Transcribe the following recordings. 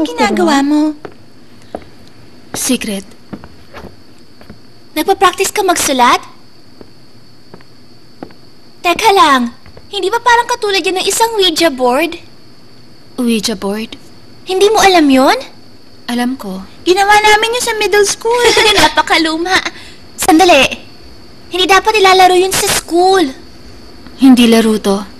Anong ginagawa mo? Secret. Nagpa-practice ka magsulat? Teka lang, hindi ba parang katulad yan ng isang Ouija board? Ouija board? Hindi mo alam yon? Alam ko. Ginawa namin yun sa middle school. Napakaluma. Sandali. Hindi dapat ilalaro yun sa school. Hindi laro to.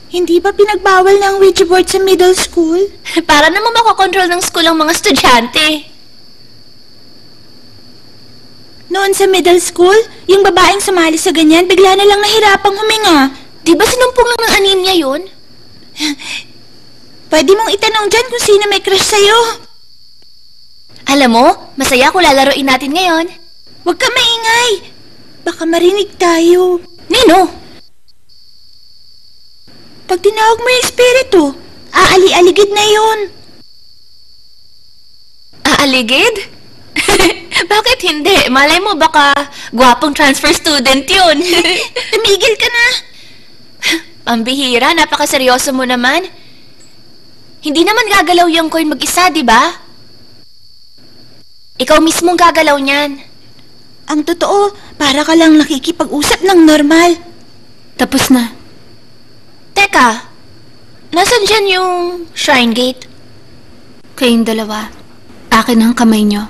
Hindi ba pinagbawal ng Ouija board sa middle school? Para naman makokontrol ng school ang mga estudyante. Noon sa middle school, yung babaeng sumali sa ganyan, bigla na lang nahirapang huminga. Di ba sinumpong lang ng anemia yun? Pwede mong itanong dyan kung sino may crush sa'yo. Alam mo, masaya kung lalaroin natin ngayon. Huwag ka maingay. Baka marinig tayo. Nino? Pag tinawag mo yung espiritu, aali-aligid na yun. Aaligid? Bakit hindi? Malay mo baka gwapong transfer student yun. Tumigil ka na. Pambihira, napakaseryoso mo naman. Hindi naman gagalaw yung coin mag-isa, di ba? Ikaw mismong gagalaw niyan. Ang totoo, para ka lang nakikipag-usap ng normal. Tapos na. Teka, nasan dyan yung shrine gate? Kayong dalawa. Akin ang kamay nyo.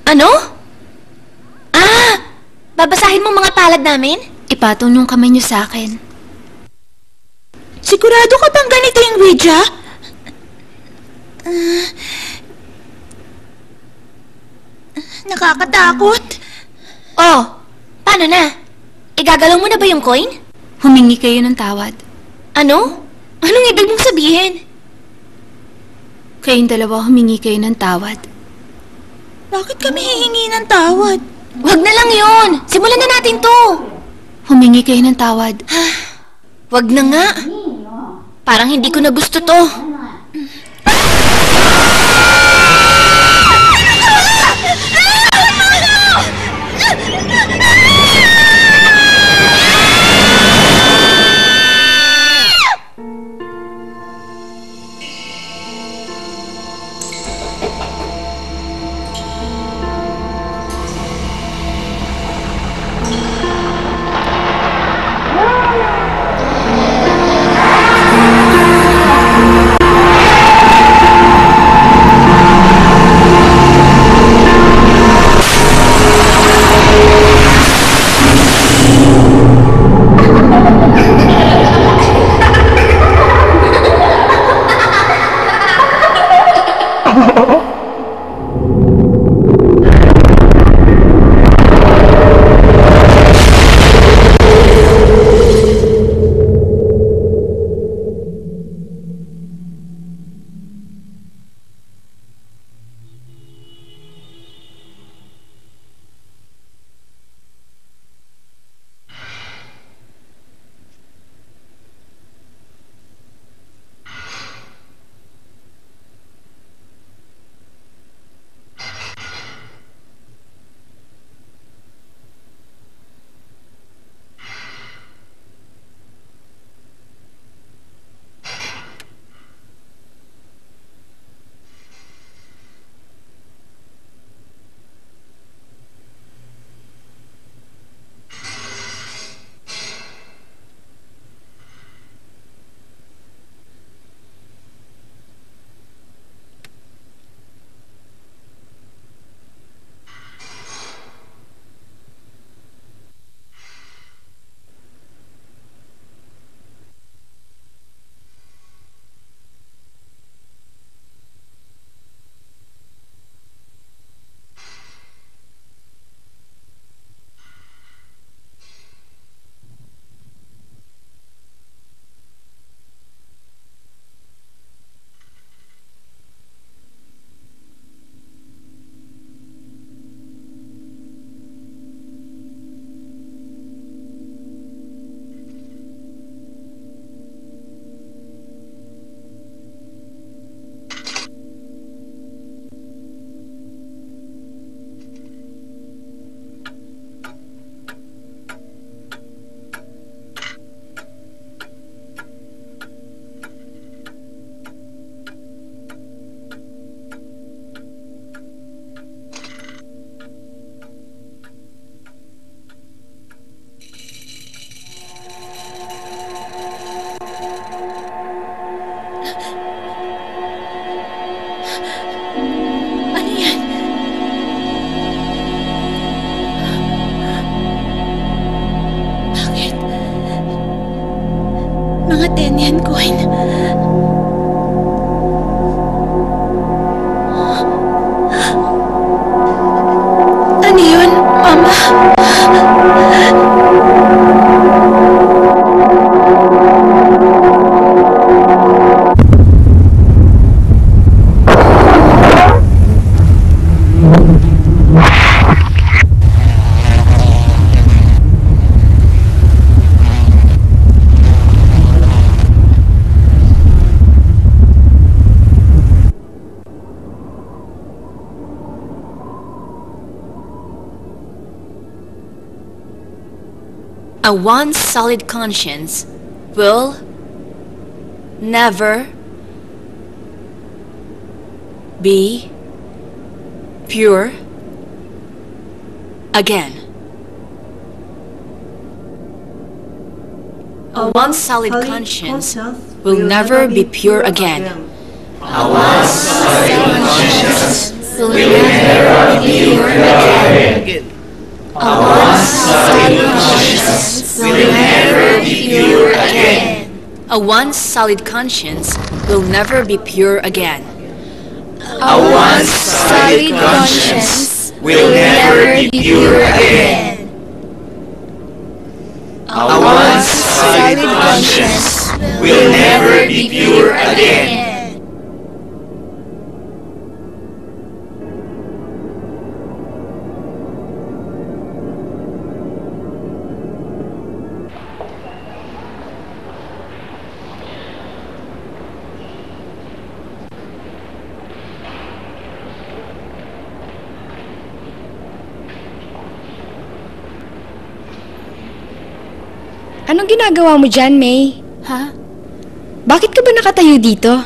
Ano? Babasahin mo mga palad namin? Ipatong yung kamay nyo sa akin. Sigurado ka bang ganito yung Ouija? Nakakatakot. Oh, paano na? Igagalaw mo na ba yung coin? Humingi kayo ng tawad. Ano? Anong ibig mong sabihin? Kayong dalawa humingi kayo ng tawad. Bakit kami hihingi ng tawad? Wag na lang yun. Simulan na natin to. Humingi kayo ng tawad. Wag na nga. Parang hindi ko na gusto to. A once solid conscience will never be pure again. A once solid conscience will never be pure again. A once solid conscience Will never be pure again. A once solid conscience will never be pure again. A once solid conscience will never be pure again. A once solid conscience will never be pure again. A once solid conscience will never be pure again. Anong ginagawa mo dyan, May? Ha? Bakit ka ba nakatayo dito?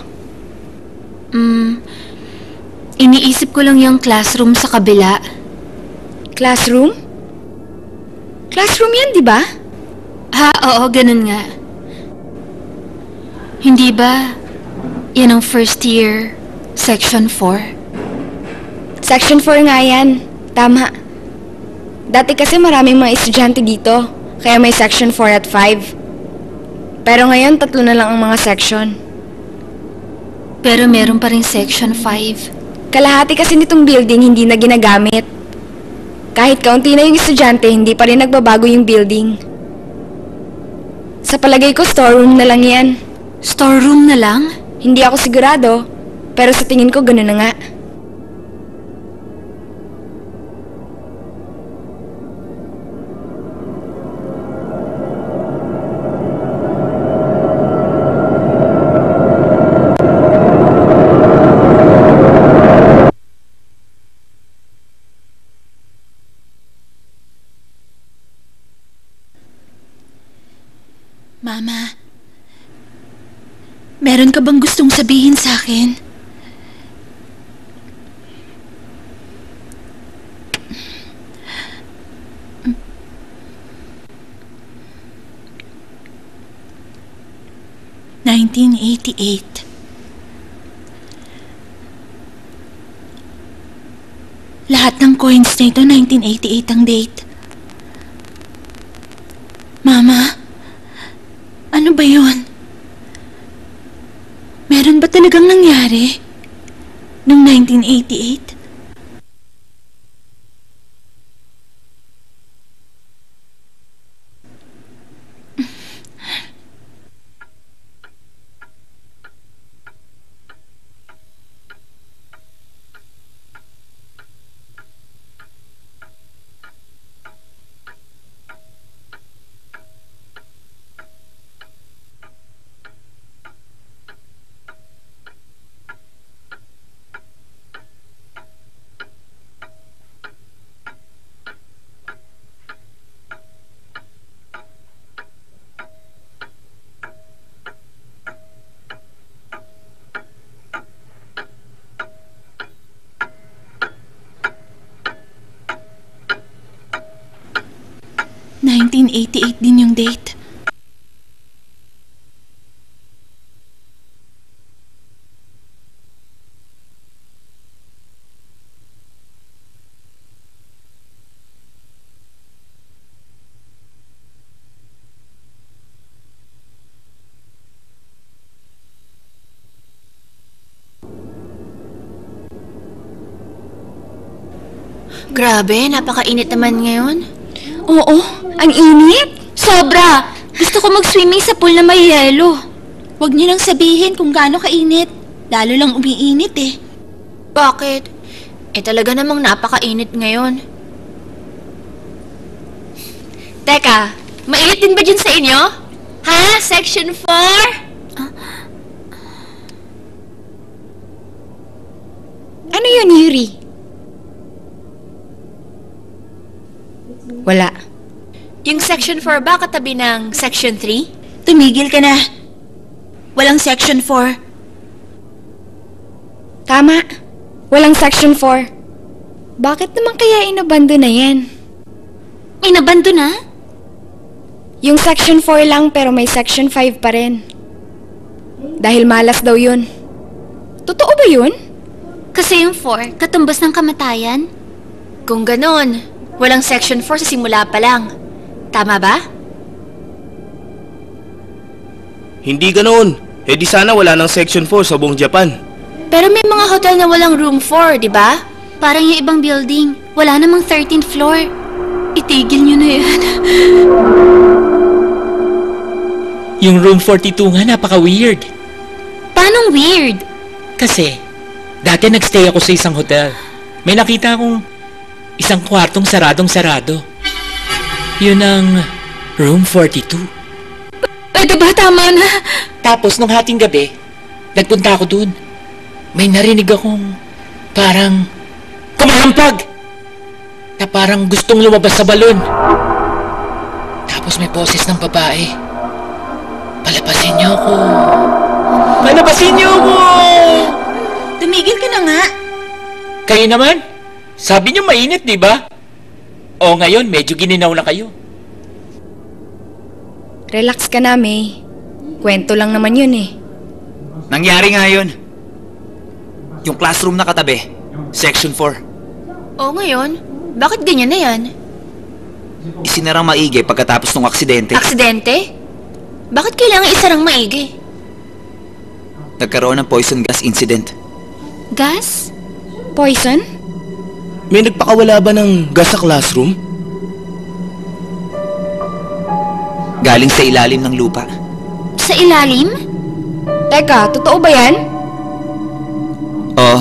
Iniisip ko lang yung classroom sa kabila. Classroom? Classroom yan, di ba? Ha, oo, ganun nga. Hindi ba yan ang first year, section 4? Section 4 nga yan. Tama. Dati kasi maraming mga estudyante dito, kaya may section 4 at 5. Pero ngayon, 3 na lang ang mga section. Pero meron pa rin section 5. Kalahati kasi nitong building hindi na ginagamit. Kahit kaunti na yung estudyante, hindi pa rin nagbabago yung building. Sa palagay ko, storeroom na lang yan. Storeroom na lang? Hindi ako sigurado, pero sa tingin ko gano'n na nga. Mama, meron ka bang gustong sabihin sa akin? ...1988. Lahat ng coins na ito, 1988 ang date. Mama, ano ba yun? Meron ba talagang nangyari? Noong 1988? ...1988 din yung date. Grabe, napakainit naman ngayon. Oo, ang init. Sobra! Gusto ko mag-swimming sa pool na may yelo. Huwag niyo lang sabihin kung gaano kainit. Lalo lang umiinit eh. Bakit? Talaga namang napakainit ngayon. Teka, mainit din ba dyan sa inyo? Ha? Section 4? Ano yun, Yuri? Wala. Yung Section 4 ba katabi ng Section 3? Tumigil ka na. Walang Section 4. Tama. Walang Section 4. Bakit naman kaya inabando na yan? Inabando na? Yung Section 4 lang pero may Section 5 pa rin. Dahil malas daw yun. Totoo ba yun? Kasi yung 4, katumbas ng kamatayan. Kung ganon, walang Section 4 sa simula pa lang. Tama ba? Hindi ganoon. Di sana wala ng Section 4 sa buong Japan. Pero may mga hotel na walang room 4, di ba? Parang yung ibang building, wala namang 13th floor. Itigil nyo na yan. Yung room 42 nga napaka-weird. Paanong weird? Kasi, dati nagstay ako sa isang hotel. May nakita akong isang kwartong saradong-sarado. Yun ang room 42. Pwede ba tama na? Tapos nung hating gabi, nagpunta ako dun. May narinig akong parang kumalampag na parang gustong lumabas sa balon. Tapos may boses ng babae. Palabasin niyo ako. Palabasin niyo ako! Tumigil ka na nga. Kayo naman? Sabi niyo mainit, di ba? O ngayon, medyo gininaw na kayo. Relax ka na, May. Kwento lang naman yun eh. Nangyari nga yun. Yung classroom na katabi, Section 4. O ngayon, bakit ganyan na yan? Isinarang maigi pagkatapos ng aksidente. Aksidente? Bakit kailangan isarang maigi? Nagkaroon ng poison gas incident. Gas? Poison? May nagpakawala ba ng gas sa classroom? Galing sa ilalim ng lupa. Sa ilalim? Teka, totoo ba yan? Oo.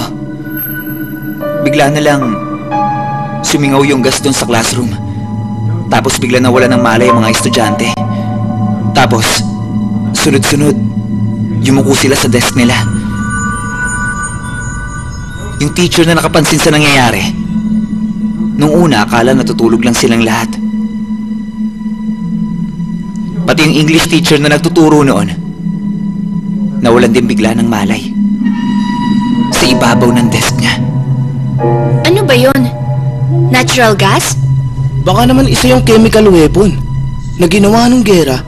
Bigla na lang sumingaw yung gas doon sa classroom. Tapos bigla nawala ng malay ang mga estudyante. Tapos, sunod-sunod, yumuko sila sa desk nila. Yung teacher na nakapansin sa nangyayari, nung una akala natutulog lang silang lahat. Pati yung English teacher na nagtuturo noon, nawalan din bigla ng malay. Sa ibabaw ng desk niya. Ano ba yon? Natural gas? Baka naman isa yung chemical weapon na ginawa nung gera.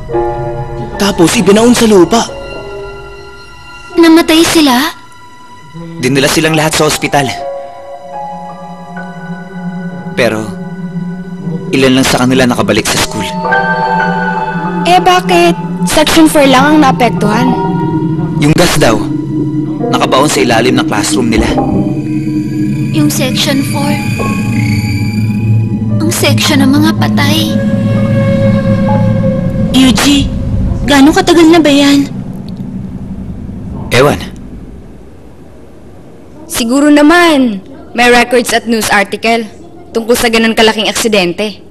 Tapos ibinaon sa lupa. Namatay sila? Dinala silang lahat sa ospital. Pero, ilan lang sa kanila nakabalik sa school. Eh bakit? Section 4 lang ang naapektuhan. Yung gas daw, nakabaon sa ilalim ng classroom nila. Yung Section 4. Ang section ng mga patay. Yuji, gaano katagal na ba yan? Ewan, Siguro naman, may records at news article tungkol sa ganun kalaking aksidente.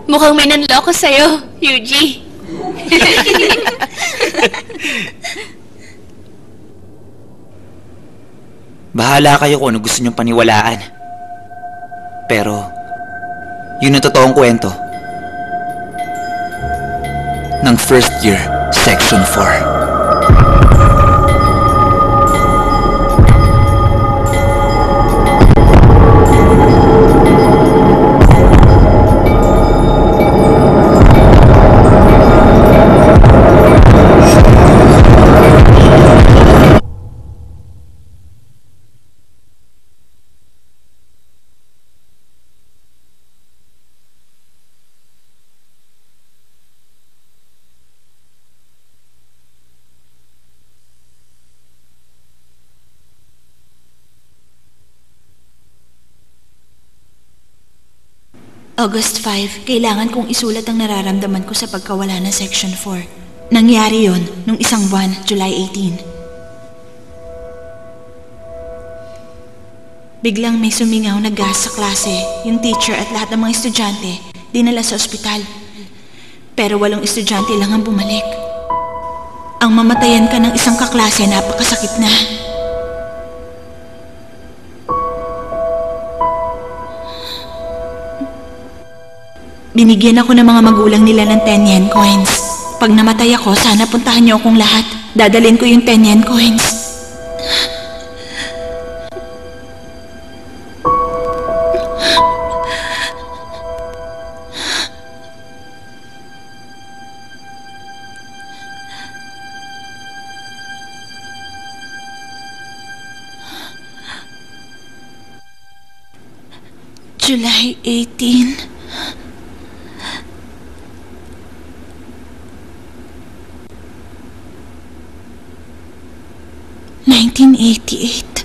Mukhang may nanloko sa'yo, Yuji. bahala kayo kung ano gusto niyong paniwalaan. Pero, yun ang totoong kwento ng first year, Section 4. August 5, kailangan kong isulat ang nararamdaman ko sa pagkawala ng Section 4. Nangyari yon nung isang buwan, July 18. Biglang may sumingaw na gas sa klase. Yung teacher at lahat ng mga estudyante dinala sa ospital. Pero 8 estudyante lang ang bumalik. Ang mamatayan ka ng isang kaklase, napakasakit na. Binigyan ako ng mga magulang nila ng 10 yen coins. Pag namatay ako, sana puntahan niyo akong lahat. Dadalhin ko yung 10 yen coins. July 18. (1988)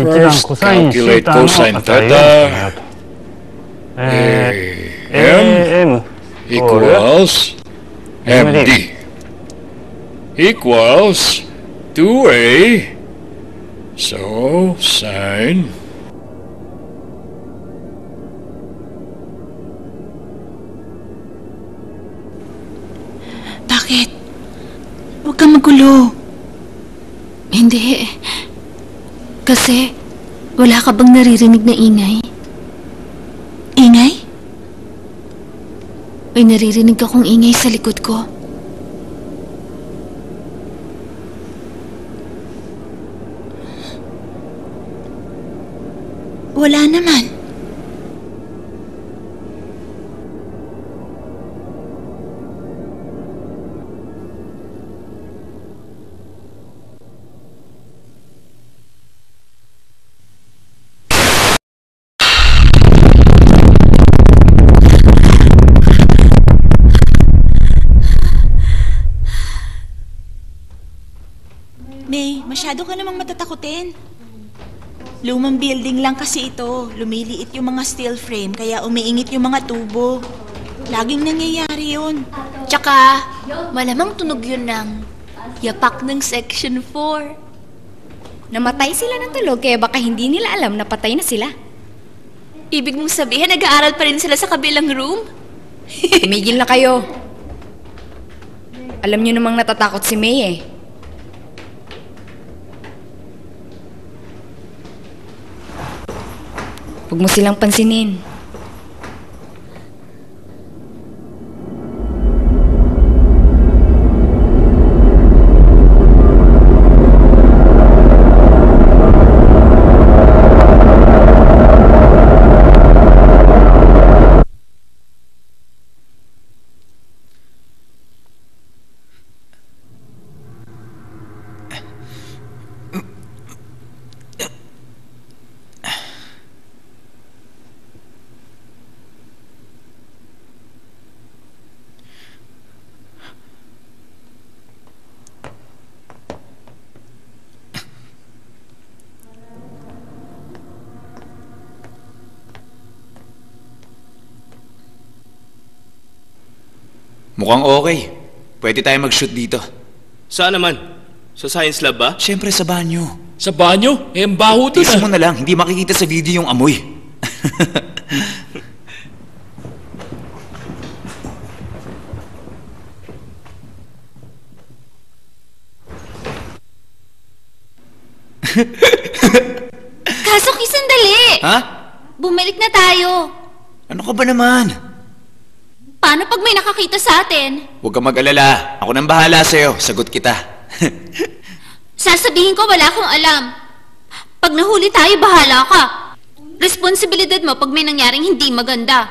First, calculate cosine theta. M equals MD equals 2A. So, sine Bakit? Huwag kang magulo. Hindi. Kasi, wala ka bang naririnig na ingay? Ingay? May naririnig akong ingay sa likod ko. Wala naman. May, masyado ka namang matatakutin. Lumang building lang kasi ito. Lumiliit yung mga steel frame, kaya umiingit yung mga tubo. Laging nangyayari yun. Tsaka, malamang tunog yun ng yapak ng Section 4. Namatay sila ng tulog kaya baka hindi nila alam na patay na sila. Ibig mong sabihin, nag-aaral pa rin sila sa kabilang room? Tumigil na kayo. Alam niyo namang natatakot si May eh. Huwag mo silang pansinin. Mukhang okay. Pwede tayo mag-shoot dito. Saan naman? Sa science lab ba? Siyempre sa banyo. Sa banyo? Eh, ang baho doon Tiis mo na lang, hindi makikita sa video yung amoy. Kaso, sandali! Ha? Bumalik na tayo. Ano ka ba naman? Paano pag may nakakita sa atin? Huwag kang mag-alala. Ako nang bahala sa'yo. Sagot kita. Sasabihin ko wala akong alam. Pag nahuli tayo, bahala ka. Responsibilidad mo pag may nangyaring hindi maganda.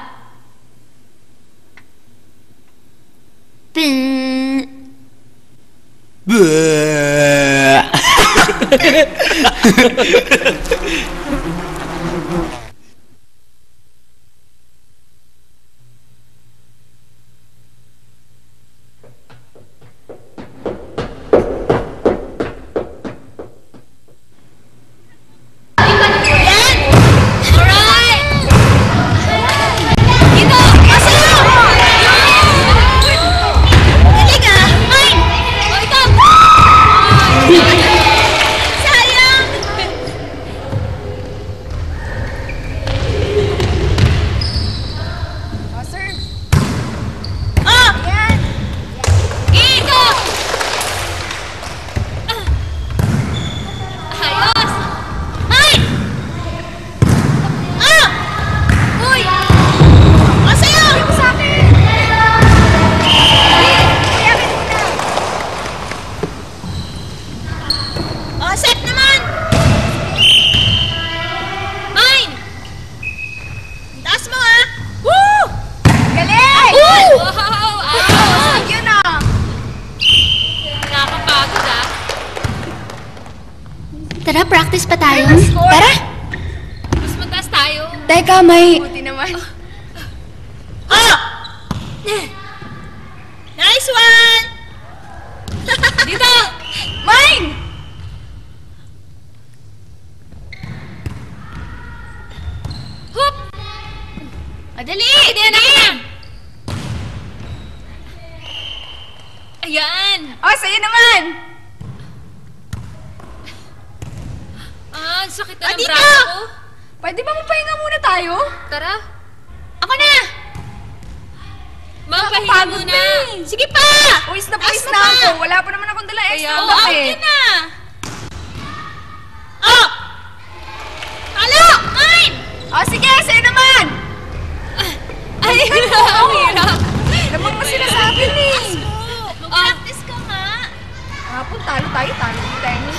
Wow! Yun ah! Nakakapagod ah. Tara, practice pa tayo. Tara! Mas mataas tayo. Teka, may... Buti naman. Nice one! Dito! Mine! Hoop! Madali! Dali! Ayan! Oh, sa'yo naman! Ah, sakit na ng dito! braso ko. Pwede ba magpahinga muna tayo? Tara. Ako na! Magpahinga Nakakapagod muna. na eh. Sige pa! Pawis na pawis Taas na pa! ako. Wala pa naman akong dala extra Oo, bag out eh. yun na. Oh! Halo! Mine! Oh, sige, sa'yo naman! Ay, ang hirap. Lamang na sila sa akin eh. Mag-practice ka nga. Hapon, talo tayo din tayo.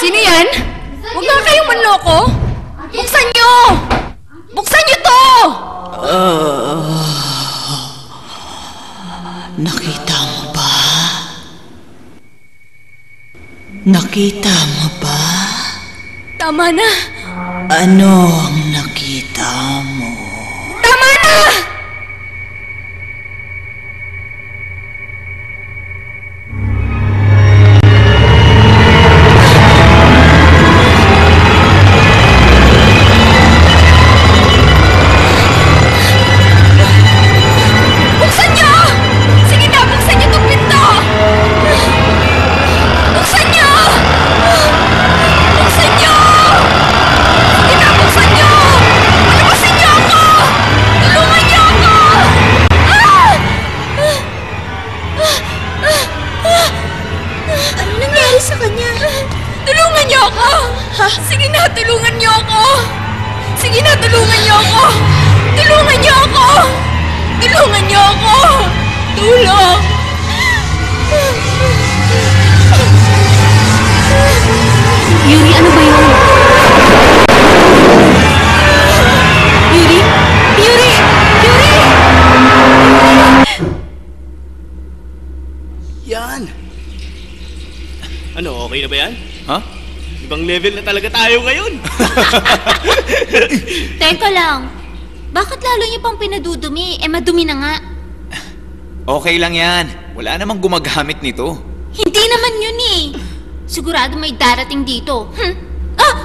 Sino yan? Huwag nga kayong manloko! Buksan nyo! Buksan nyo to! Nakita mo ba? Nakita mo ba? Tama na! Ano ang nakita mo? Tama na! Buksan nyo! Sige na, buksan nyo itong pinto! Buksan nyo! Buksan nyo! Sige na, buksan nyo! Palabasin nyo ako! Tulungan nyo ako! Ano nangyari sa kanya? Tulungan niyo ako! Sige na, tulungan niyo ako! Sige na, tulungan niyo ako! Tulungan niyo ako! Tulungan niyo ako! Tulong! Yuri, ano ba yun? Yuri? Yuri! Yuri! Yan! Ano, okay na ba yan? Ha? Ibang level na talaga tayo ngayon. Teka lang. Bakit lalo niyo pang pinadudumi? Eh, madumi na nga. Okay lang yan. Wala namang gumagamit nito. Hindi naman yun eh. Sigurado may darating dito. Ah!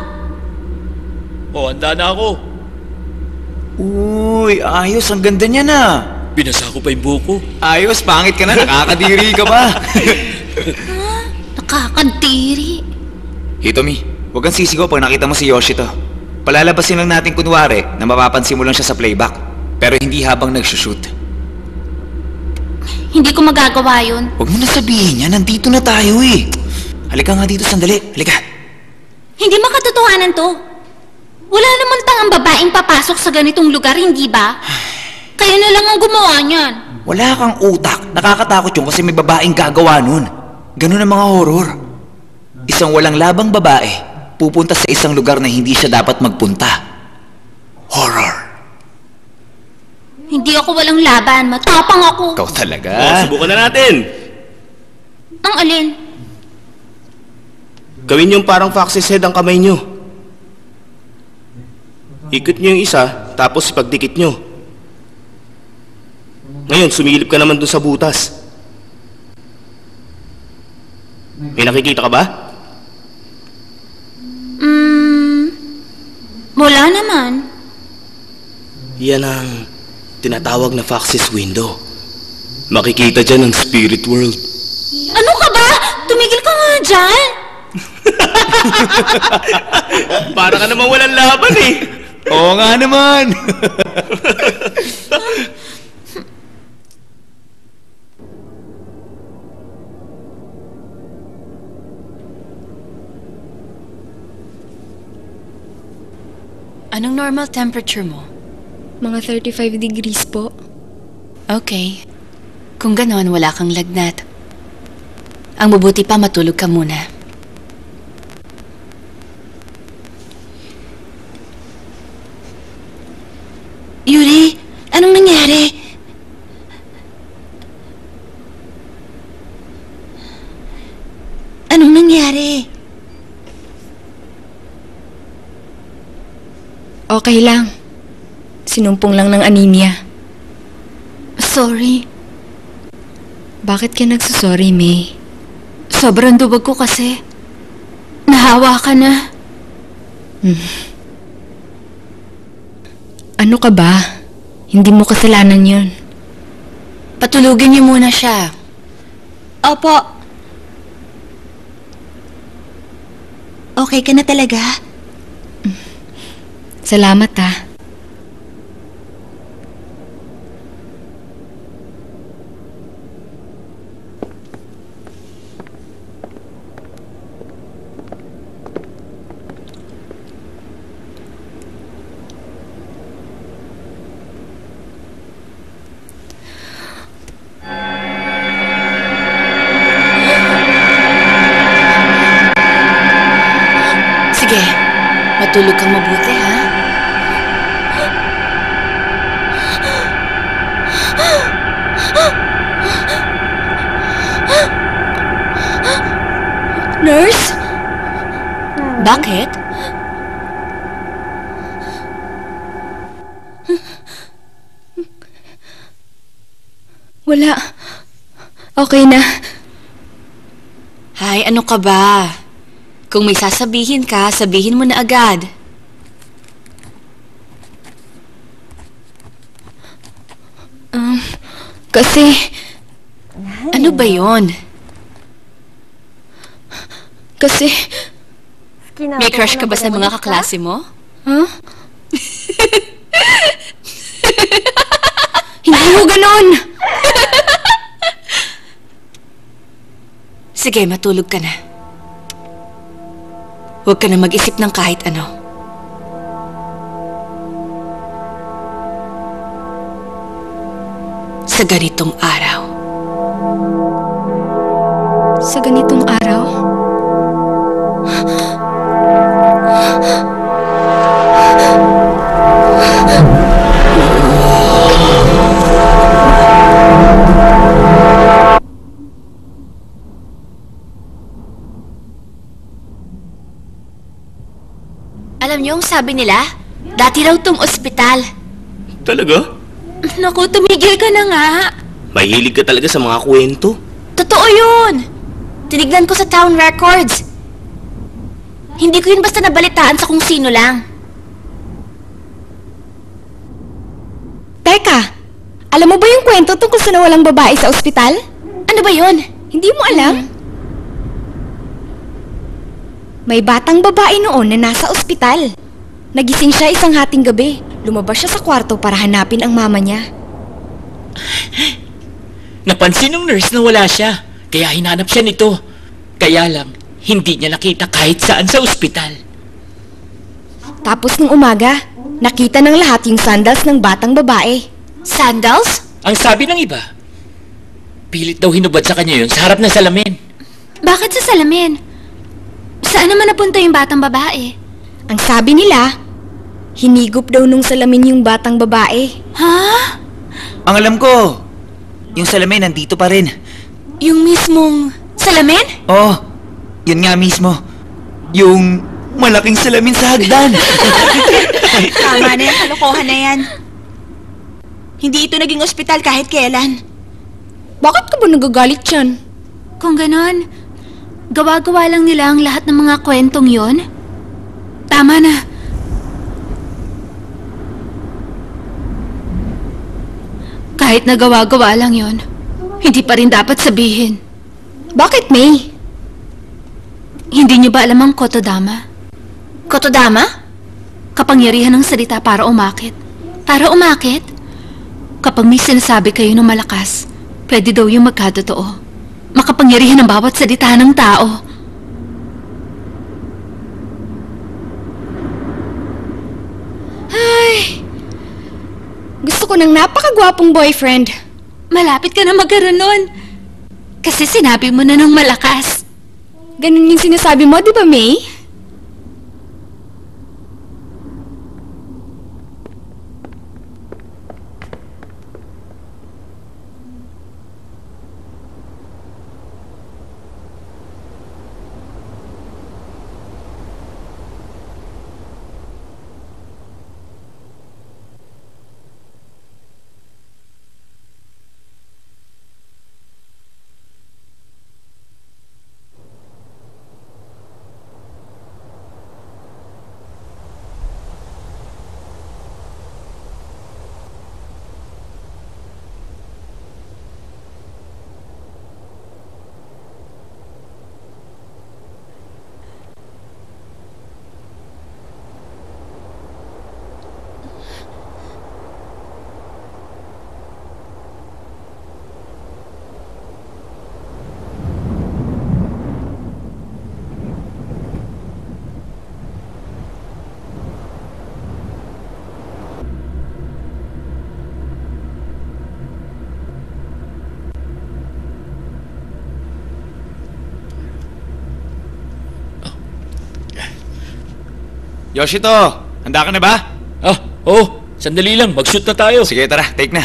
O, handa na ako. Uy, ayos. Ang ganda niya na. Binasa ko pa yung buko. Ayos, pangit ka na. Nakakadiri ka ba? Nakakadiri. Hitomi, huwag kang sisigaw pag nakita mo si Yoshito. Palalabasin lang natin kunwari na mapapansin mo lang siya sa playback. Pero hindi habang nagsushoot. Hindi ko magagawa yun. Huwag mo na sabihin niya, nandito na tayo eh. Halika nga dito sandali, halika. Hindi makatotohanan to. Wala naman tangang babaeng papasok sa ganitong lugar, hindi ba? Kayo na lang ang gumawa niyan. Wala kang utak, nakakatakot yun kasi may babaeng gagawa nun. Ganun ang mga horror. Isang walang labang babae, pupunta sa isang lugar na hindi siya dapat magpunta. Horror. Hindi ako walang laban, matapang ako. Ikaw talaga. Subukan na natin. Ang alin? Gawin yung parang fox's head ang kamay nyo. Ikot nyo yung isa, tapos pagdikit nyo. Ngayon, sumilip ka naman dun sa butas. May nakikita ka ba? Wala naman. Yan ang tinatawag na fox's window. Makikita dyan ang spirit world. Ano ka ba? Tumigil ka nga dyan. Para ka naman walang laban eh. Oo nga naman. Anong normal temperature mo? Mga 35 degrees po. Okay. Kung ganon, wala kang lagnat. Ang mabuti pa, matulog ka muna. Yuri, anong nangyari? Anong nangyari? Okay lang. Sinumpong lang ng anemia. Sorry. Bakit ka nagsusorry, May? Sobrang duwag ko kasi. Nahawa ka na. Ano ka ba? Hindi mo kasalanan yun. Patulugin niyo muna siya. Opo. Okay ka na talaga? Salamat, ha. Sige, matulog kang mabuti, ha? Nurse? Bakit? Wala. Okay na. Hay, ano ka ba? Kung may sasabihin ka, sabihin mo na agad. Kasi... Ano ba yon? Kasi... May crush ka ba sa mga kaklase mo? Huh? Hindi mo ganon! Sige, matulog ka na. Huwag ka na mag-isip ng kahit ano. Sa ganitong araw. Sa ganitong araw? Alam niyo ang sabi nila? Dati raw tong ospital. Talaga? Naku, tumigil ka na nga. Mahilig ka talaga sa mga kwento. Totoo yun! Tinignan ko sa town records. Hindi ko yun basta nabalitaan sa kung sino lang. Teka, alam mo ba yung kwento tungkol sa nawalang babae sa ospital? Ano ba yun? Hindi mo alam? May batang babae noon na nasa ospital. Nagising siya isang hating gabi. Lumabas siya sa kwarto para hanapin ang mama niya. Napansin ng nurse na wala siya, kaya hinanap siya nito. Kaya lang, hindi niya nakita kahit saan sa ospital. Tapos nung umaga, nakita ng lahat yung sandals ng batang babae. Sandals? Ang sabi ng iba, pilit daw hinubad sa kanya yun sa harap ng salamin. Bakit sa salamin? Saan naman napunta yung batang babae? Ang sabi nila, hinigop daw nung salamin yung batang babae. Ha? Ang alam ko, yung salamin nandito pa rin. Yung mismong salamin? Oh, yun nga mismo. Yung malaking salamin sa hagdan. Tama na yan, kalokohan na yan. Hindi ito naging ospital kahit kailan. Bakit ka ba nagagalit yan? Kung ganon, gawa-gawa lang nila ang lahat ng mga kwentong yon. Tama na. Kahit na gawa-gawa lang yon, hindi pa rin dapat sabihin. Bakit, May? Hindi niyo ba alam ang Kotodama? Kotodama? Kapangyarihan ng salita para umakit. Para umakit? Kapag may sinasabi kayo ng malakas, pwede daw yung magkatotoo. Makapangyarihan ang bawat salita ng tao. ako ng napakagwapong boyfriend. Malapit ka na magkaroon nun. Kasi sinabi mo na ng malakas. Ganun yung sinasabi mo, di ba, May? Yoshito, handa ka na ba? Sandali lang, mag-shoot na tayo. Sige, tara, take na.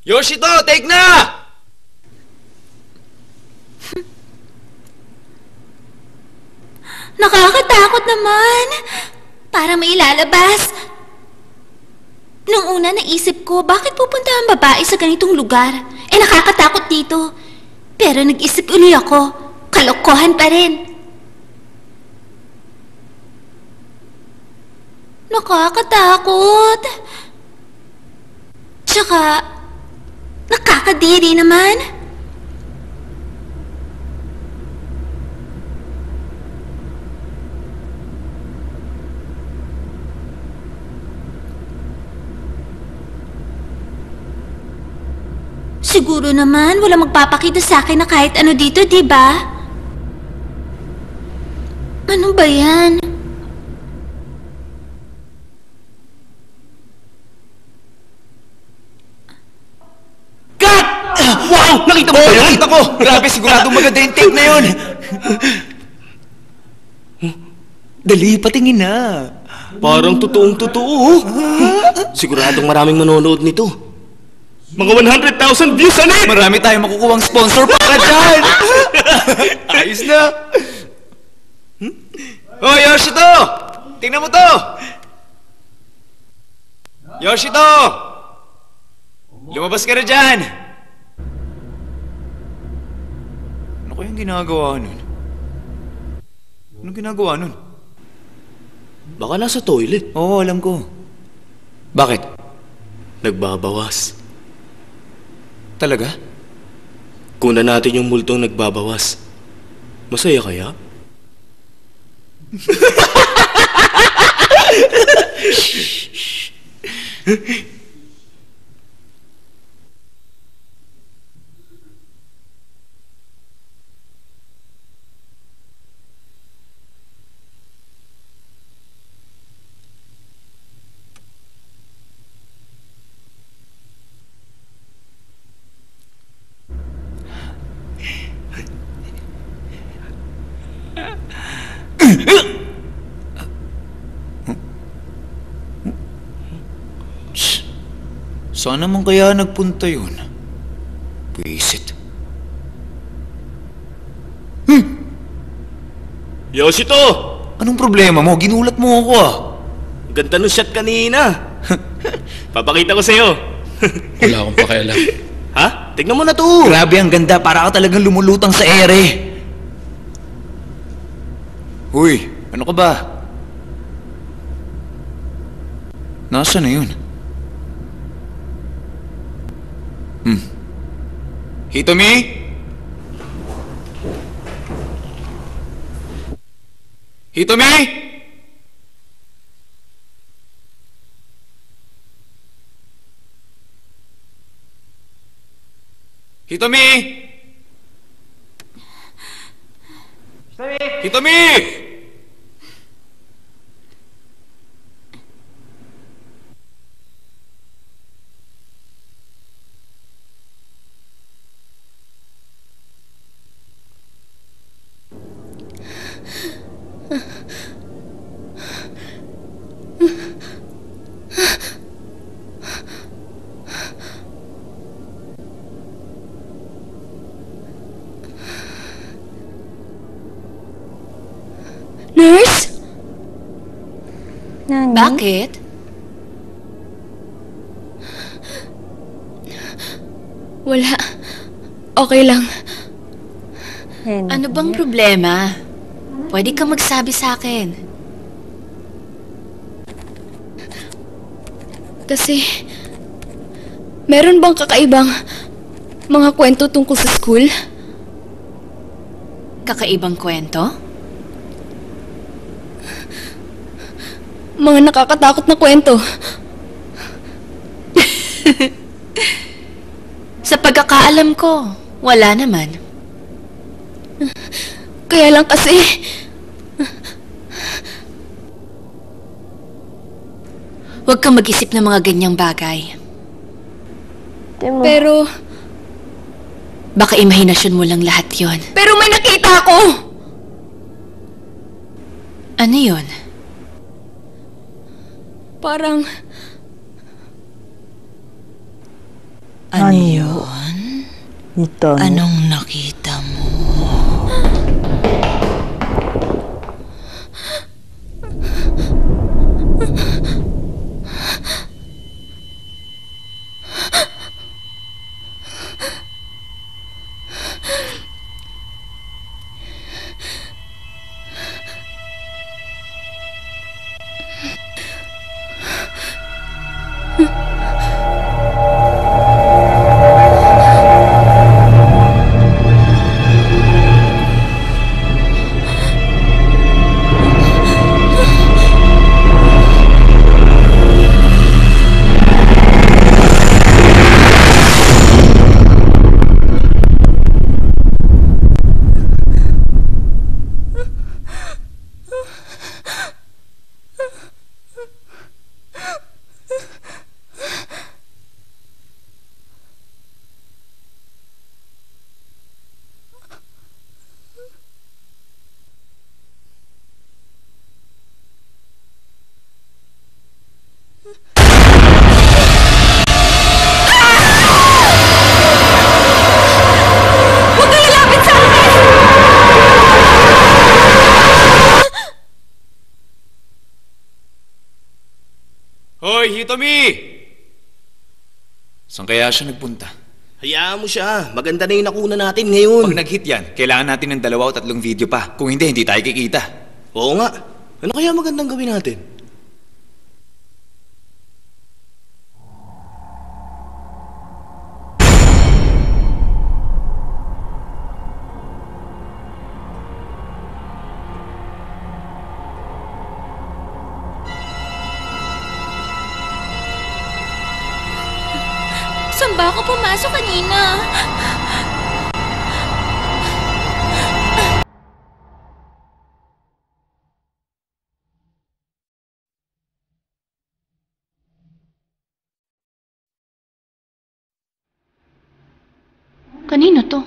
Yoshito, take na! Nakakatakot naman. Para may ilalabas. Nung una naisip ko, bakit pupunta ang babae sa ganitong lugar? Nakakatakot dito. Pero nag-isip uli ako, kalokohan pa rin. Nakakatakot. Tsaka, nakakadiri naman. Siguro naman wala magpapakita sa akin na kahit ano dito, di ba? Ano ba yan? Wow! Nakita mo ba yun? Nakita ko! Grabe, sigurado maganda yung take na yun. Dali, patingin na. Parang totoong-totoo. Siguradong maraming manonood nito. Mga 100,000 views, ano? Marami tayong makukuhang sponsor para dyan. Ayos na. Oh, Yoshito! Tingnan mo to! Yoshito! Lumabas ka na dyan! Ano kayang ginagawa nun? Anong ginagawa nun? Baka nasa toilet. Oo, alam ko. Bakit? Nagbabawas. Talaga? Kunan natin yung multong nagbabawas. Masaya kaya? Saan naman kaya nagpunta yun? Buisit. Yoshito! Anong problema mo? Ginulat mo ako ah. Ganda nung shot kanina. Papakita ko sa'yo. Wala akong pakialam. Ha? Tignan mo na to. Grabe, ang ganda. Para ka talagang lumulutang sa ere. Uy, ano ka ba? Nasaan na yun? Hitomi? Hitomi! Hitomi! Hitomi! Nurse? Bakit? Wala. Okay lang. Ano bang problema? Pwede kang magsabi sa akin. Kasi, meron bang kakaibang mga kwento tungkol sa school? Kakaibang kwento? Mga nakakatakot na kwento. Sa pagkakaalam ko, wala naman. Kaya lang kasi, Huwag kang mag-isip ng mga ganyang bagay. pero Baka imahinasyon mo lang lahat yon. may nakita ako! Ano yon? Parang, Ano yun? Anong nakita mo? Hoy, Hitomi! Saan kaya siya nagpunta? Hayaan mo siya. Maganda na yung nakuna natin ngayon. Pag nag-hit yan, kailangan natin ng 2 o 3 video pa. Kung hindi, hindi tayo kikita. Oo nga. Ano kaya magandang gawin natin? Saan ba ako pumasok kanina? Kanino to?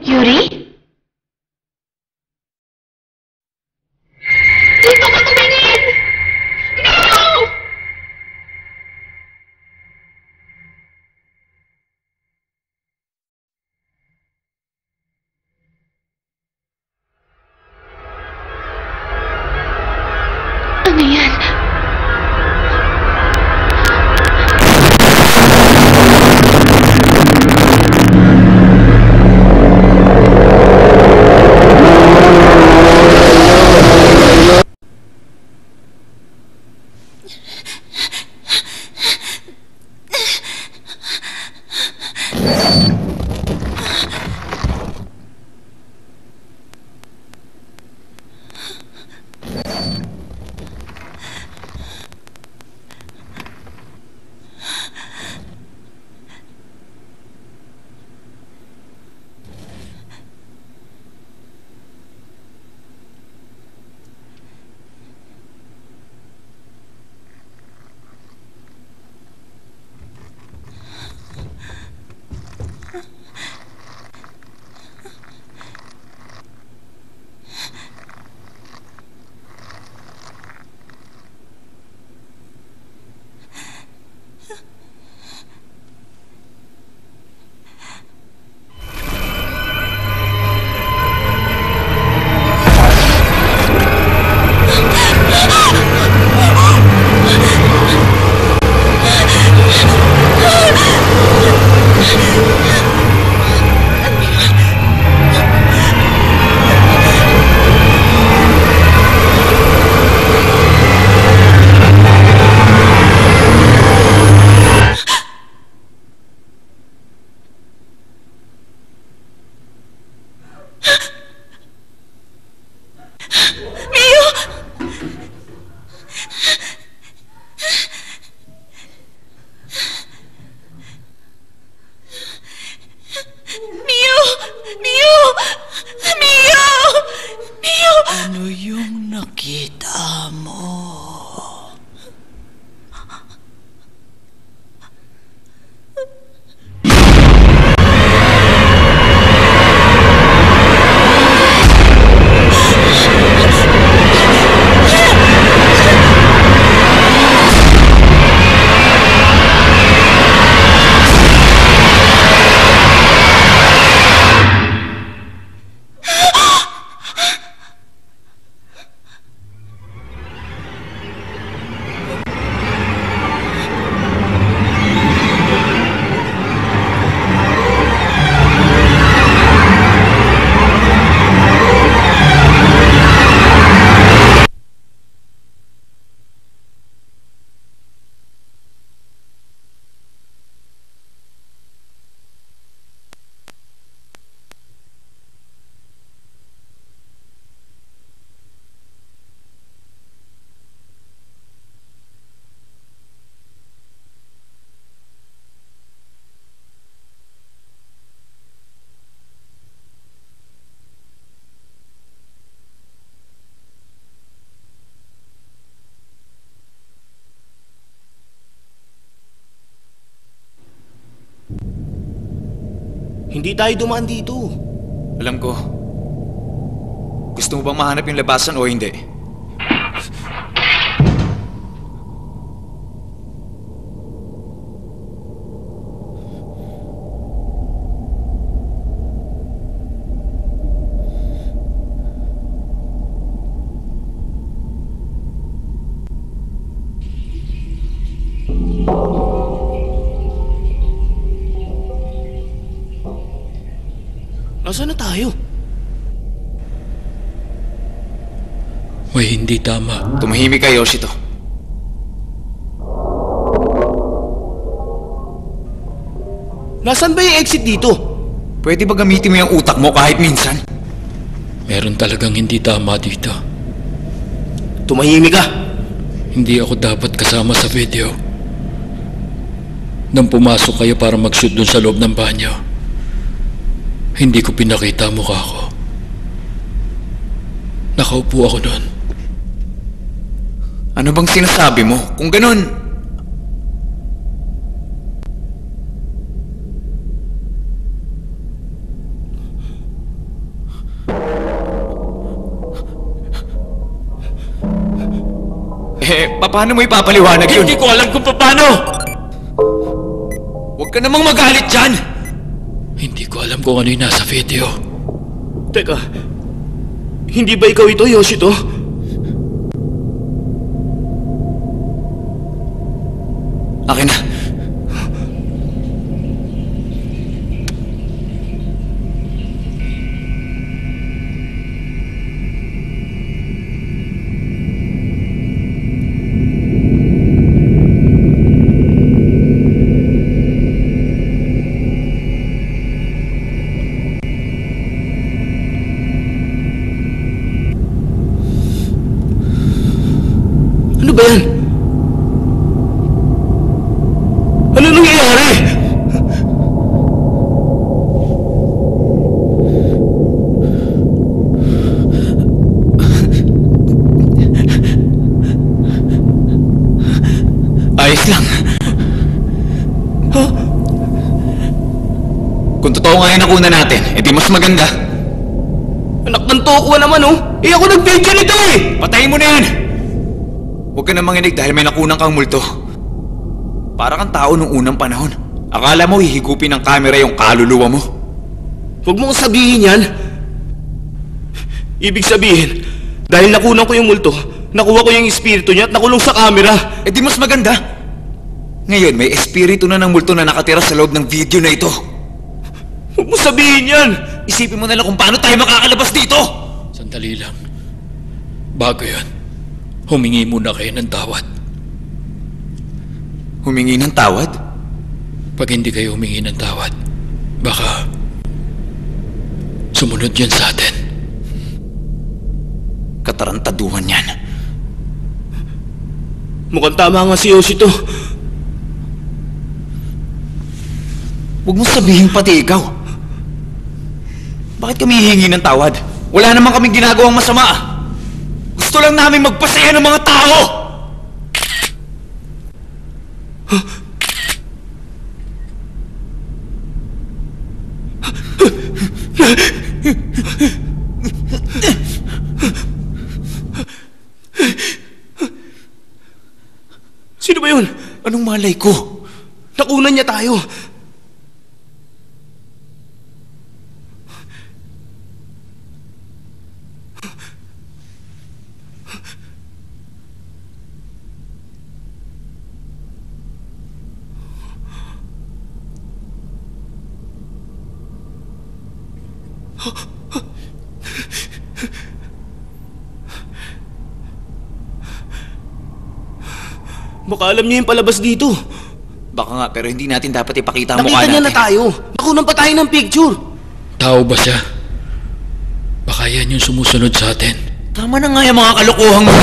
Yuri? Dito ka tumingin! No! Ano yan? Hindi tayo dumaan dito. Alam ko. Gusto mo bang mahanap yung labasan o hindi? Nasaan na tayo? May hindi tama. Tumahimik ka, Yoshito. Nasaan ba yung exit dito? Pwede ba gamitin mo yung utak mo kahit minsan? Meron talagang hindi tama dito. Tumahimik ka. Hindi ako dapat kasama sa video. Nang pumasok kayo para mag-shoot dun sa loob ng banyo, hindi ko pinakita ang mukha ko. Nakaupo ako doon. Ano bang sinasabi mo? Kung ganun... paano mo ipapaliwanag yun? Hindi ko alam kung paano! Huwag ka namang magalit dyan! Hindi ko alam kung ano yung nasa video. Teka, hindi ba ikaw ito, Yoshito? Akin na. Ano ba yan? Ano nangyayari? Ayos lang. Huh? Kung totoo nga yung nakuna natin, edi mas maganda. Anak ng tokwa naman oh. Eh ako nag-video nito eh. Patayin mo na yan! Huwag ka na manginig dahil may nakunang kang multo. Para kang tao nung unang panahon. Akala mo hihigupin ng kamera yung kaluluwa mo. Huwag mong sabihin yan. Ibig sabihin, dahil nakunan ko yung multo, nakuha ko yung espiritu niya at nakulong sa camera. Eh di mas maganda. Ngayon may espiritu na ng multo na nakatira sa loob ng video na ito. Huwag mong sabihin yan. Isipin mo na lang kung paano tayo makakalabas dito. Sandali lang. Bago yan, humingi muna kayo ng tawad. Humingi ng tawad? Pag hindi kayo humingi ng tawad, baka sumunod yan sa atin. Katarantaduhan yan. Mukhang tama nga si Yoshito. Huwag mo sabihin pati ikaw. Bakit kami hihingi ng tawad? Wala naman kaming ginagawang masama. Gusto lang namin magpasaya ng mga tao! Sino ba yun? Anong malay ko? Nakunan niya tayo. Baka alam niya yung palabas dito. Baka nga, pero hindi natin dapat ipakita ang mukha Nakita natin. niya na tayo. Nakunan pa tayo ng picture. Tao ba siya? Baka yan yung sumusunod sa atin. Tama na nga yung mga kalokohang mo.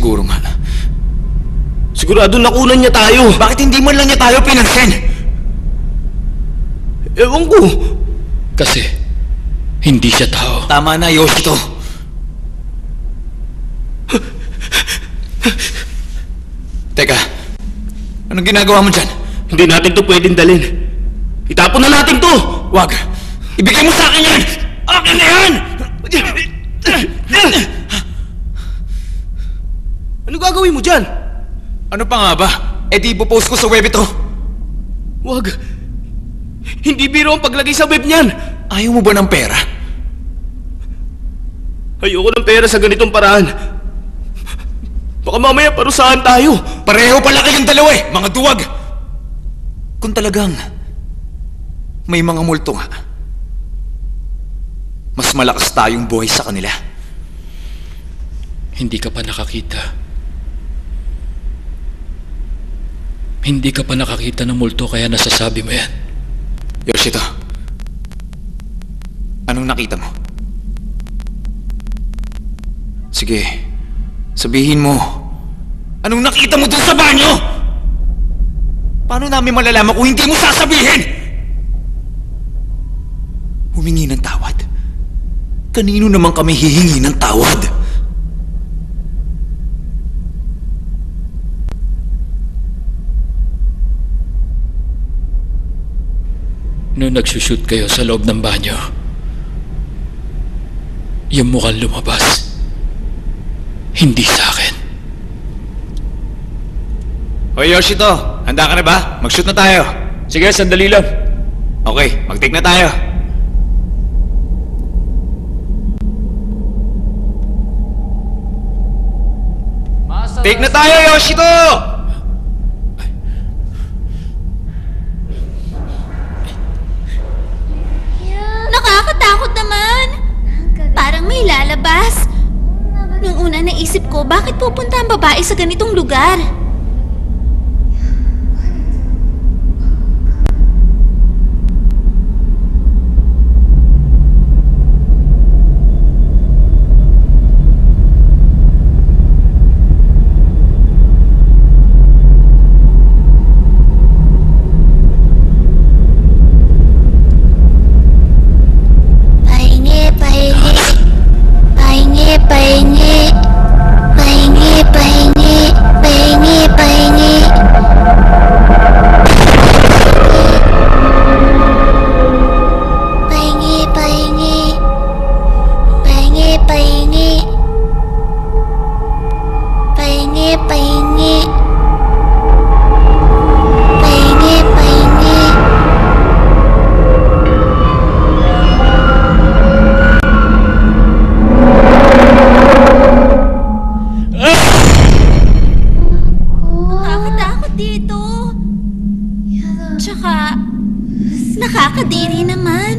Siguro nga. Sigurado nakunan niya tayo. Bakit hindi man lang niya tayo pinansin? Ewan ko. Kasi hindi siya tao. Tama na, Yoshito. Teka, anong ginagawa mo dyan? Hindi natin to pwedeng dalhin. Itapon na natin to! Wag! Ibigay mo sa akin yan! Akin na yan! Ano gagawin mo dyan? Ano pa nga ba? Eh di ipopost ko sa web ito. Wag. Hindi biro ang paglagay sa web niyan. Ayaw mo ba ng pera? Ayoko ng pera sa ganitong paraan. Baka mamaya parusahan tayo. Pareho pala kayong dalawa eh, mga duwag! Kung talagang may mga multo nga, mas malakas tayong buhay sa kanila. Hindi ka pa nakakita. Hindi ka pa nakakita ng multo kaya nasasabi mo yan. Yoshito, anong nakita mo? Sige, sabihin mo. Anong nakita mo dun sa banyo? Paano namin malalaman kung hindi mo sasabihin? Humingi ng tawad. Kanino naman kami hihingi ng tawad? Noong nagsushoot kayo sa loob ng banyo, yung mukhang lumabas, hindi sa akin. Hoy Yoshito, handa ka na ba? Mag-shoot na tayo. Sige, sandali lang. Okay, mag-take na tayo. Take na tayo, Yoshito! Nakakatakot naman. Parang may lalabas. Nung una naisip ko, bakit pupunta ang babae sa ganitong lugar? Nakakadiri naman.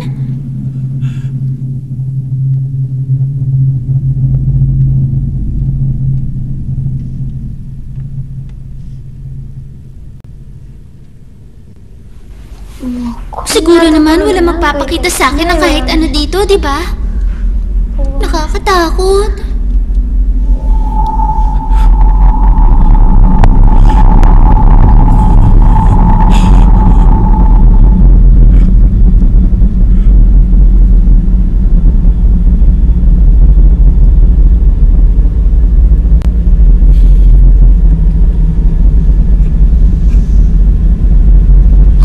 Siguro naman wala magpapakita sa akin ng kahit ano dito, di ba? Nakakatakot.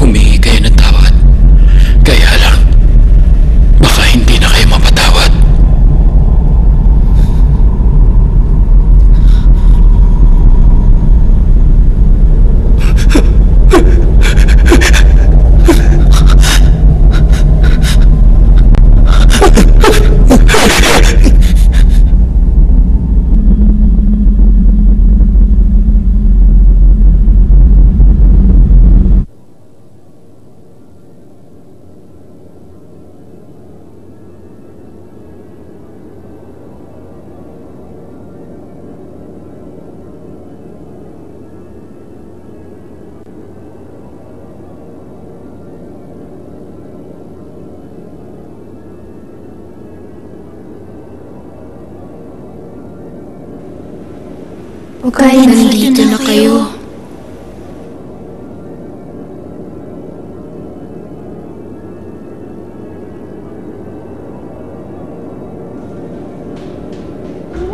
Humingi kayo ng tawad. Kaya lang, baka hindi na kayo mapatawad. Kaya Nandito na kayo.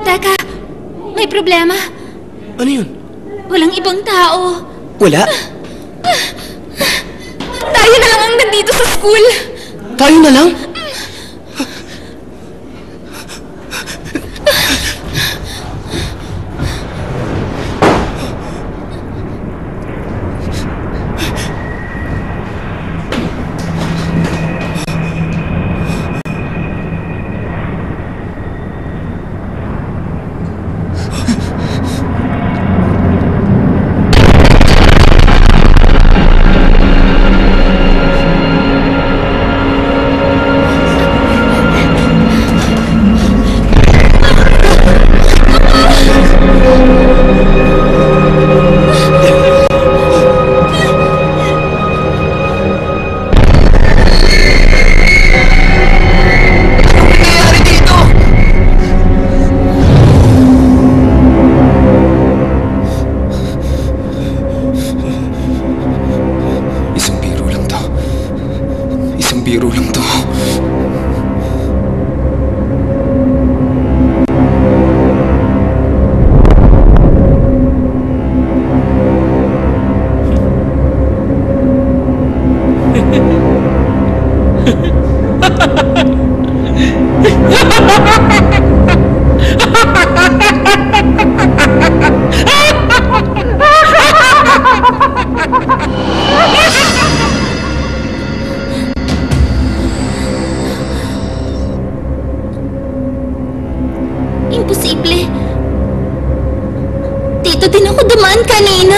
Teka, may problema. Ano yun? Walang ibang tao. Wala? Tayo na lang ang nandito sa school. Tayo na lang? Biro lang to. Imposible. Dito din ako dumaan kanina.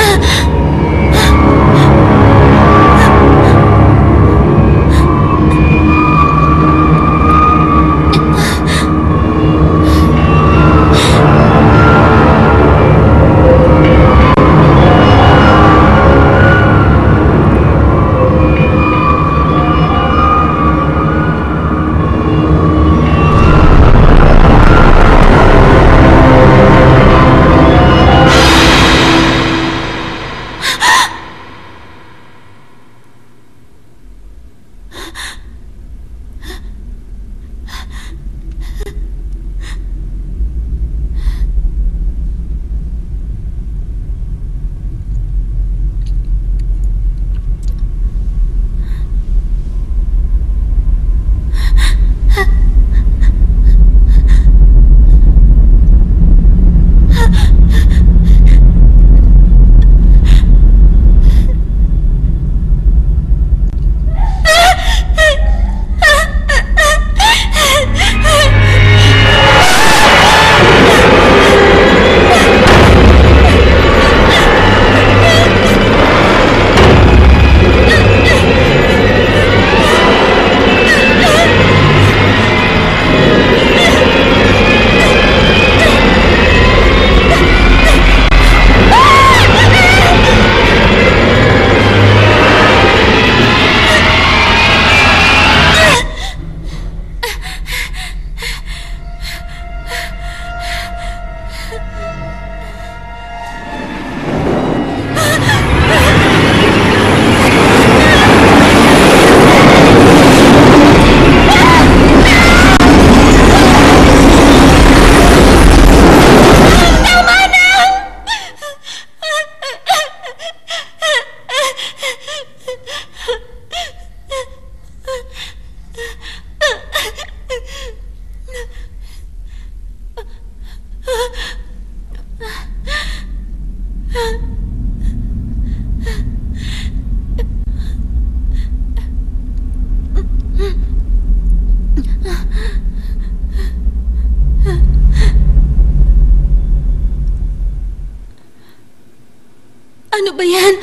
Ano ba yan?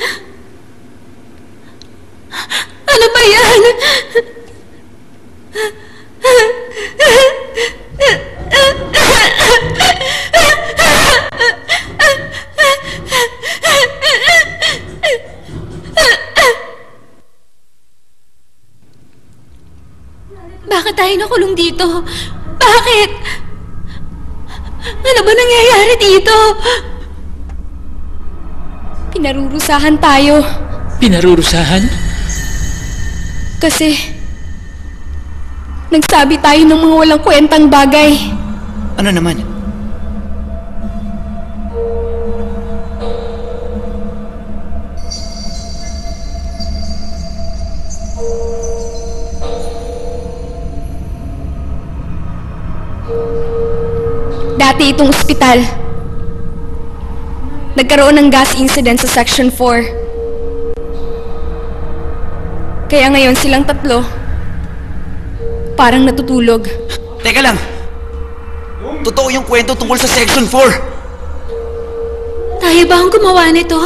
Ano ba yan? Bakit tayo nakulong dito? Bakit? Ano ba nangyayari dito? Pinarurusahan tayo. Pinarurusahan? Kasi nagsabi tayo ng mga walang kwentang bagay. Ano naman? Dati itong ospital. Nagkaroon ng gas incident sa Section 4. Kaya ngayon silang tatlo parang natutulog. Teka lang! Totoo yung kwento tungkol sa Section 4! Tayo ba ang gumawa nito?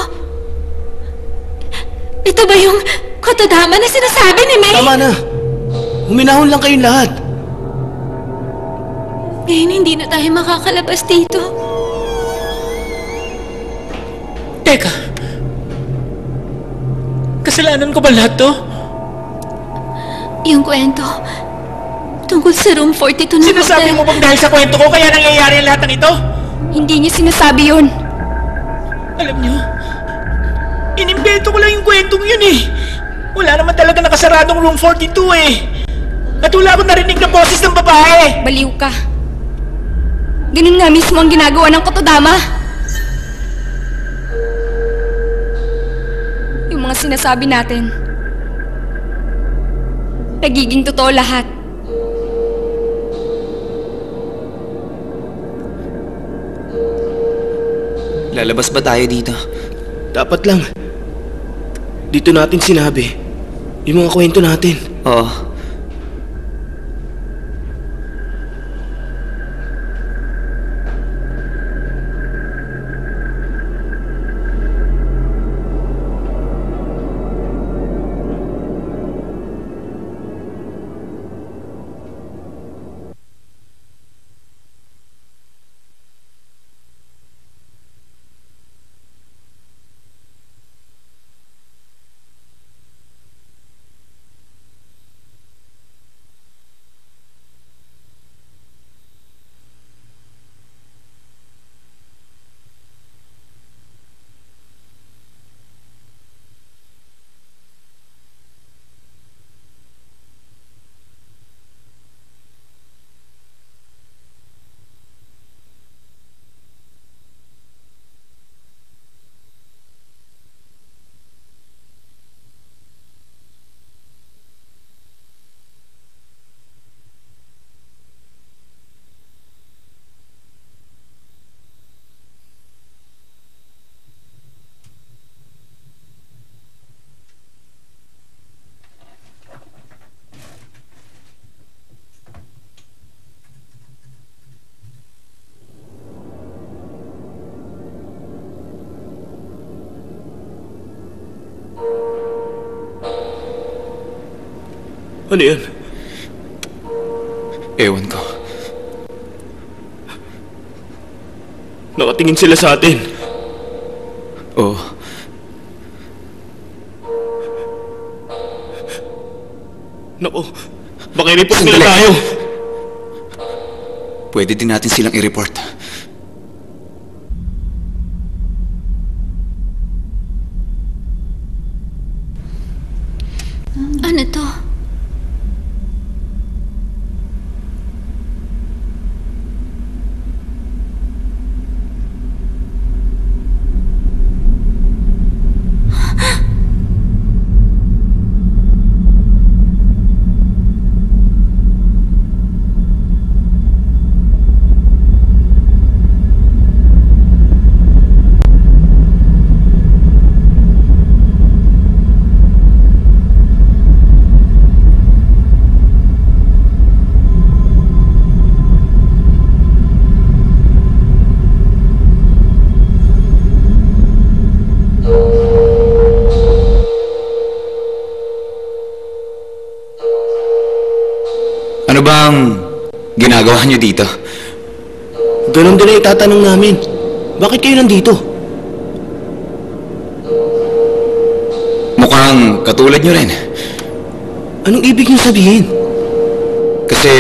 Ito ba yung Kotodama na sinasabi ni May? Tama na! Huminahon lang kayong lahat. Ngayon hindi na tayo makakalabas dito. Teka. Kasalanan ko ba lahat to? Yung kwento tungkol sa room 42 ng Sinasabi hotel. mo bang dahil sa kwento ko kaya nangyayari ang lahat ng ito? Hindi niya sinasabi yun. Alam niyo, inimbento ko lang yung kwentong yun eh. Wala naman talaga nakasaradong room 42 eh. At wala akong narinig na boses ng babae. Baliw ka. Ganun nga mismo ang ginagawa ng Kotodama. Yung mga sinasabi natin, nagiging totoo lahat. Lalabas ba tayo dito? Dapat lang. Dito natin sinabi yung mga kwento natin. Oo. Ano yan? Ewan ko. Nakatingin sila sa atin. Oo. Naku, baka i-report Sandali. nila tayo. Pwede din natin silang i-report. Ano to? Ano bang ginagawa niyo dito? Ganon din ay itatanong namin. Bakit kayo nandito? Mukhang katulad niyo rin. Anong ibig niyo sabihin? Kasi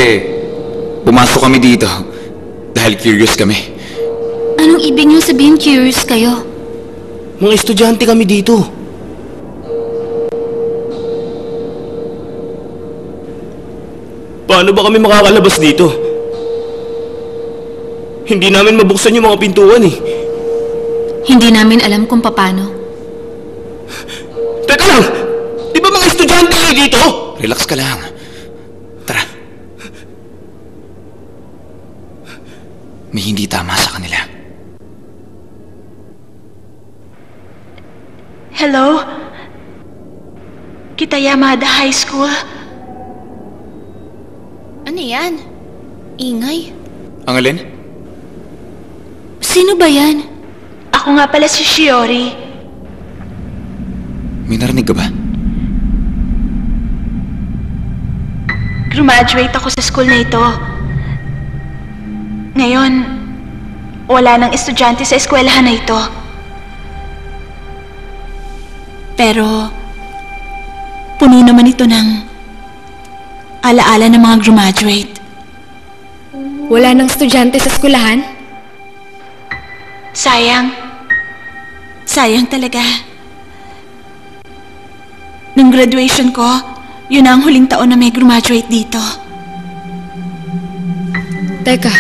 pumasok kami dito dahil curious kami. Anong ibig niyo sabihin curious kayo? Mga estudyante kami dito. Paano ba kami makakalabas dito? Hindi namin mabuksan yung mga pintuan eh. Hindi namin alam kung paano. Teka lang! Di ba mga estudyante kayo dito? Relax ka lang. Tara. May hindi tama sa kanila. Hello? Kitayamada High School? Ano yan? Ingay? Ang alin? Sino ba yan? Ako nga pala si Shiori. May narinig ka ba? Graduate ako sa school na ito. Ngayon, wala nang estudyante sa eskwelahan na ito. Pero, puno naman ito ng alaala ng mga graduate. Wala nang estudyante sa eskwelahan? Sayang. Sayang talaga. Nung graduation ko, yun na ang huling taon na may graduate dito. Teka,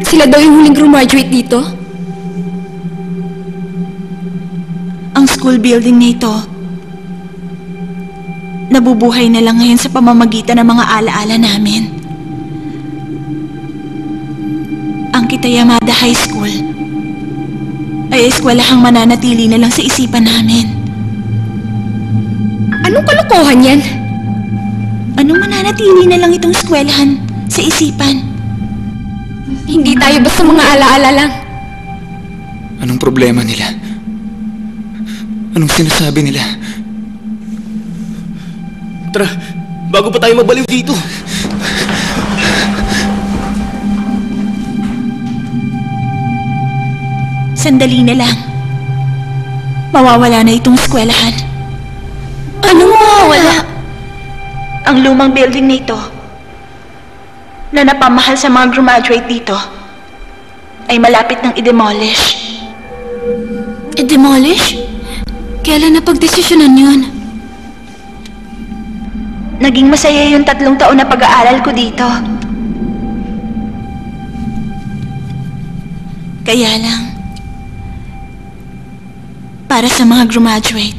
sila daw yung huling graduate dito? Ang school building na ito, nabubuhay na lang ngayon sa pamamagitan ng mga alaala namin. Ang Kitayamada High School ay eskwelahang mananatili na lang sa isipan namin. Anong kalokohan yan? Anong mananatili na lang itong eskwelahan sa isipan? Hindi tayo basta mga alaala lang. Anong problema nila? Anong sinasabi nila? Tara, bago pa tayo magbaliw dito. Sandali na lang. Mawawala na itong eskwelahan. Anong mawawala? Ang lumang building na ito, na napamahal sa mga graduate dito, ay malapit ng i-demolish. I-demolish? Kailan napagdesisyonan yun? Naging masaya yung 3 taon na pag-aaral ko dito. Kaya lang, para sa mga graduate,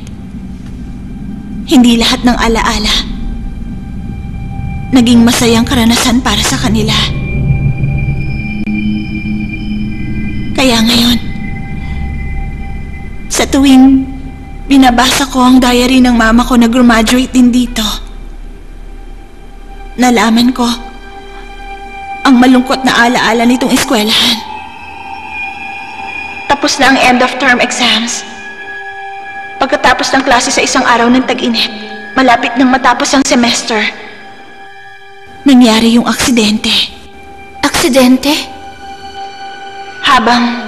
hindi lahat ng alaala naging masayang karanasan para sa kanila. Kaya ngayon, sa tuwing binabasa ko ang diary ng mama ko na graduate din dito, nalaman ko ang malungkot na alaala nitong eskwelahan. Tapos na ang end of term exams. Pagkatapos ng klase sa isang araw ng tag-init, malapit nang matapos ang semester, nangyari yung aksidente. Aksidente? Habang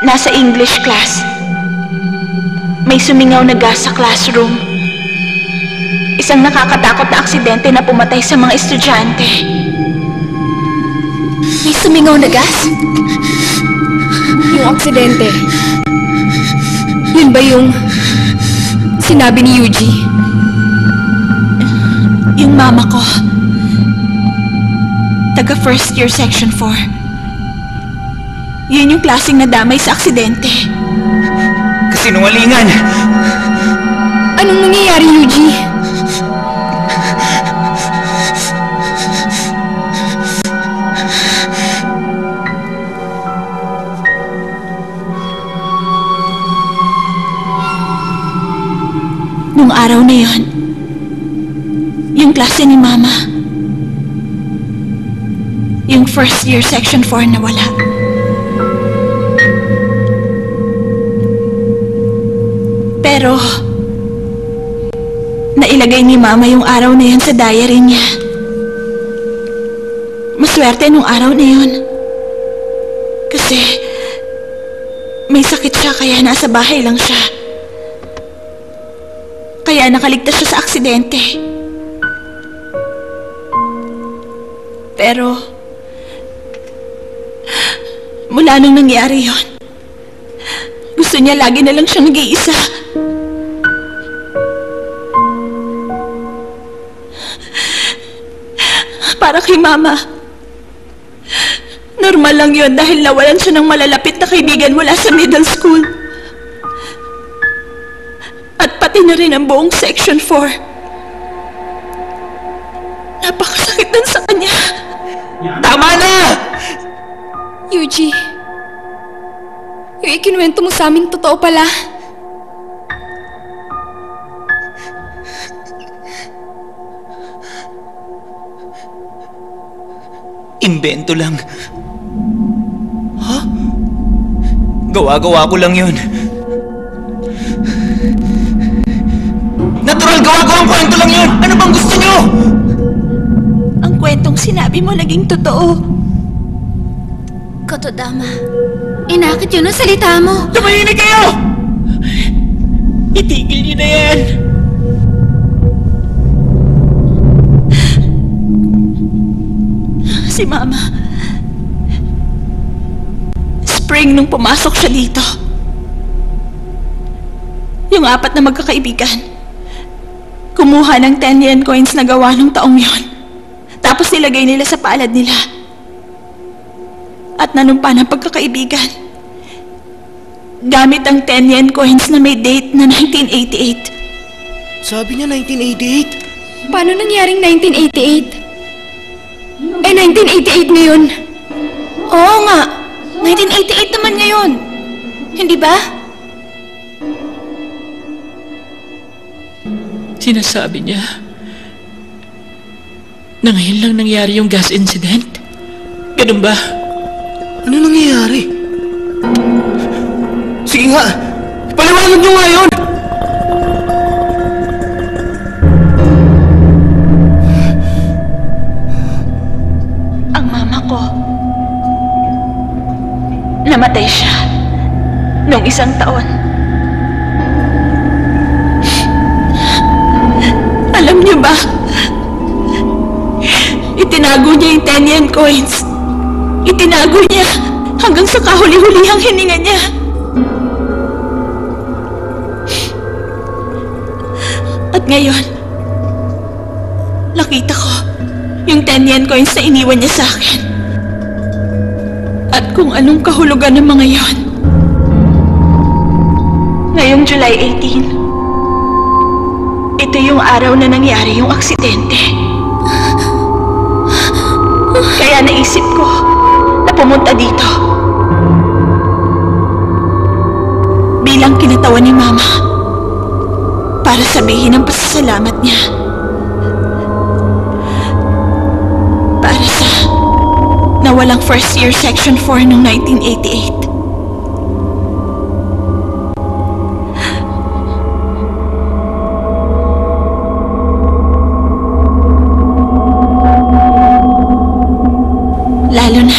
nasa English class, may sumingaw na gas sa classroom. Isang nakakatakot na aksidente na pumatay sa mga estudyante. May sumingaw na gas? Yung aksidente. Yun ba yung sinabi ni Yuji? Yung mama ko, taga first year section 4. Yun yung klaseng nadamay sa aksidente. Kasinungalingan! Anong nangyayari, Yuji? Nung araw na yon, yung klase ni Mama, yung first year section 4 na wala. Pero, nailagay ni Mama yung araw na yun sa diary niya. Maswerte nung araw na yun. Kasi, may sakit siya kaya nasa bahay lang siya. Kaya nakaligtas siya sa aksidente. Pero, mula nung nangyari yon, gusto Gusto niya lagi na lang siyang nag-iisa. Para kay Mama, normal lang yun dahil nawalan siya ng malalapit na kaibigan mula sa middle school. At pati na rin ang buong Section 4. Napakasakit nun sa kanya. Tama na! Yuji, yung ikinuwento mo sa amin totoo pala. Imbento lang. Ha? Gawa-gawa ko lang yun. Natural, gawa-gawang kwento lang yun! Ano bang gusto nyo? Ang kwentong sinabi mo naging totoo. Kotodama, inakit yun ang salita mo. Tumahimik kayo! Itigil niyo na yan! Si Mama. Spring nung pumasok siya dito. Yung 4 na magkakaibigan. Kumuha ng 10 yen coins na gawa nung taong yon. Tapos nilagay nila sa palad nila. At nanumpa ng pagkakaibigan. Gamit ang 10 yen coins na may date na 1988. Sabi niya 1988. Paano nangyaring 1988? 1988 ngayon. Oo nga. 1988 naman ngayon. Hindi ba? Sinasabi niya na ngayon lang nangyari yung gas incident. Ganun ba? Ano nangyayari? Sige nga, paliwanag niyo nga yun! Ang mama ko, namatay siya nung 1 taon. Alam niyo ba, itinago niya yung 10 yen coins. Itinago niya hanggang sa kahuli-hulihang hininga niya. At ngayon, nakita ko yung 10 yen coins na iniwan niya sa akin. At kung anong kahulugan ng mga yon. Ngayong July 18, ito yung araw na nangyari yung aksidente. Kaya naisip ko na pumunta dito. Bilang kinatawan ni Mama para sabihin ang pasasalamat niya. Para sa nawalang first year section 4 noong 1988. Lalo na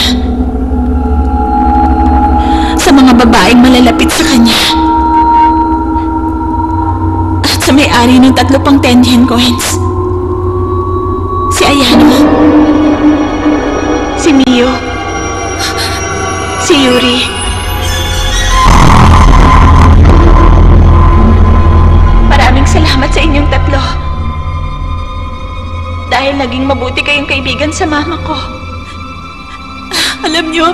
sa mga babaeng malalapit sa kanya. At sa may-ari ng 3 pang 10 yen coins. Si Ayano, si Mio, si Yuri. Maraming salamat sa inyong 3. Dahil naging mabuti kayong kaibigan sa mama ko. Alam niyo,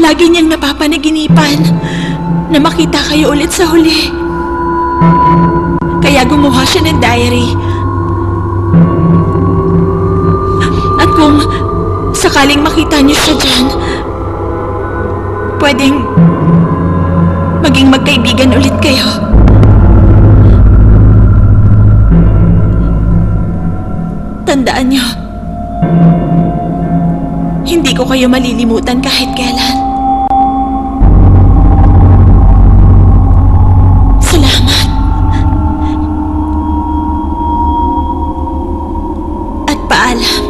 lagi niyang napapanaginipan na makita kayo ulit sa huli. Kaya gumawa siya ng diary. At kung sakaling makita niyo siya dyan, pwedeng maging magkaibigan ulit kayo. Tandaan niyo, hindi ko kayo malilimutan kahit kailan. Salamat. At paalam.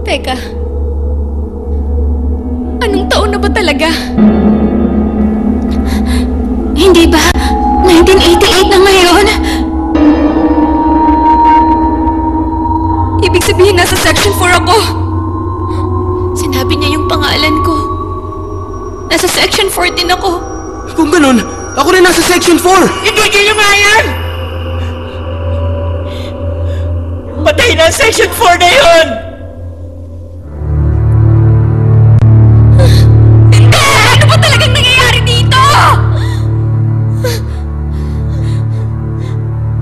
Teka, anong taon na ba talaga? Hindi ba? 1988 na ngayon? Ibig sabihin sabihin nasa Section 4 ako? Sinabi niya yung pangalan ko. Nasa Section 4 din ako. Kung ganun, ako rin nasa Section 4! Itigil niyo nga yan! Patay na ang Section 4 na yun! Hindi! Ano ba talagang nangyayari dito?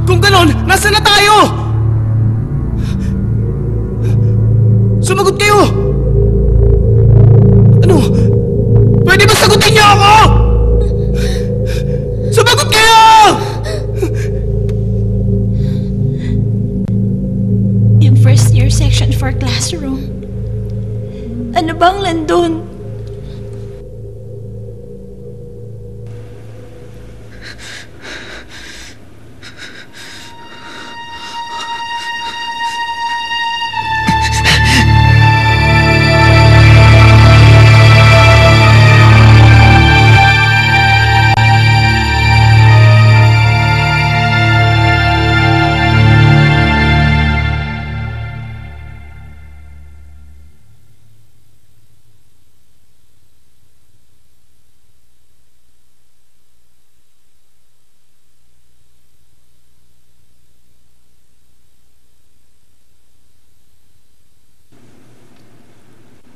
Kung ganun, nasa na tayo? Sumagot kayo! Ano? Pwede ba sagutin niyo ako? Sumagot kayo! Yung first year Section 4 classroom. Ano bang nandun?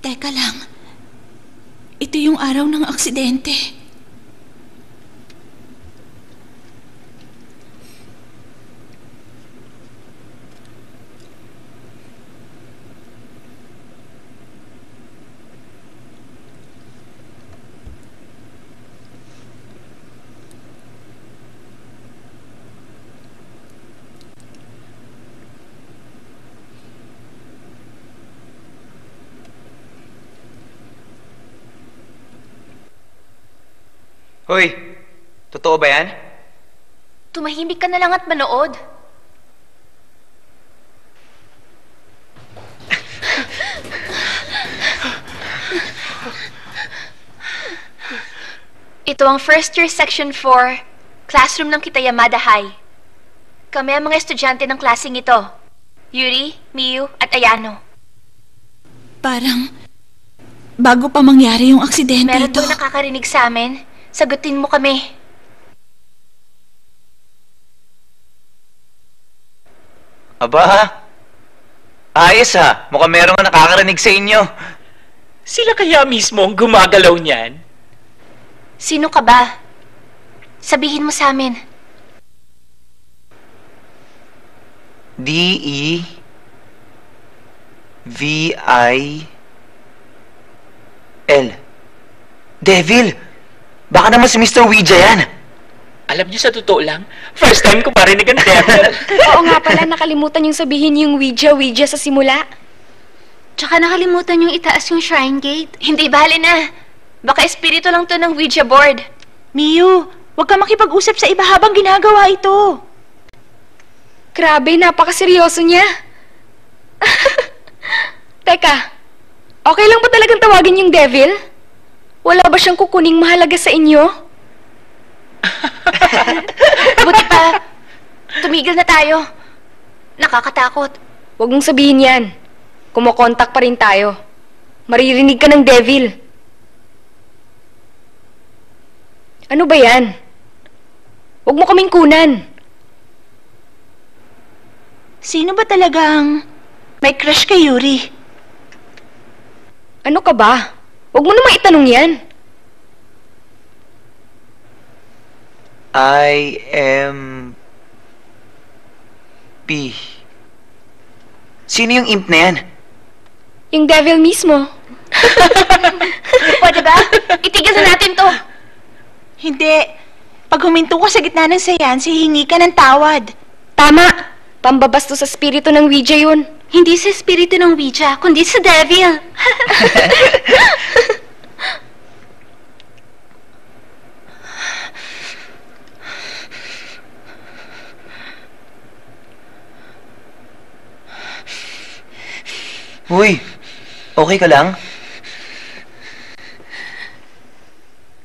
Teka lang. Ito yung araw ng aksidente. Hoy, totoo ba yan? Tumahimik ka na lang at manood. Ito ang first year Section 4, classroom ng Kitayamada High. Kami ang mga estudyante ng klaseng ito. Yuri, Miyu, at Ayano. Parang bago pa mangyari yung aksidente Meron ito. bang nakakarinig sa amin? Sagutin mo kami. Aba, ayos ha. Mukhang meron nga nakakarinig sa inyo. Sila kaya mismo ang gumagalaw niyan? Sino ka ba? Sabihin mo sa amin. D-E-V-I-L. Devil! Baka naman si Mr. Ouija yan. Alam niyo sa totoo lang, first time ko marinig ang devil. Oo nga pala, nakalimutan yung sabihin yung Ouija sa simula. Tsaka nakalimutan yung itaas yung shrine gate. Hindi, bali na. Baka espiritu lang to ng Ouija board. Miyu, huwag ka makipag-usap sa iba habang ginagawa ito. Grabe, napakaseryoso niya. Teka, okay lang ba talagang tawagin yung devil? Wala ba siyang kukuning mahalaga sa inyo? Buti pa, tumigil na tayo. Nakakatakot. Huwag mong sabihin yan. Kumokontak pa rin tayo. Maririnig ka ng devil. Ano ba yan? Huwag mo kaming kunan. Sino ba talagang may crush kay Yuri? Ano ka ba? Huwag mo naman itanong yan. I-M-P. Sino yung imp na yan? Yung devil mismo. Pwede ba? Itigil na natin to. Hindi. Pag huminto ka sa gitna ng seance, hihingi ka ng tawad. Tama. Pambabasto sa spirito ng Ouija yun. Hindi sa espiritu ng Ouija, kundi sa devil. Uy, okay ka lang?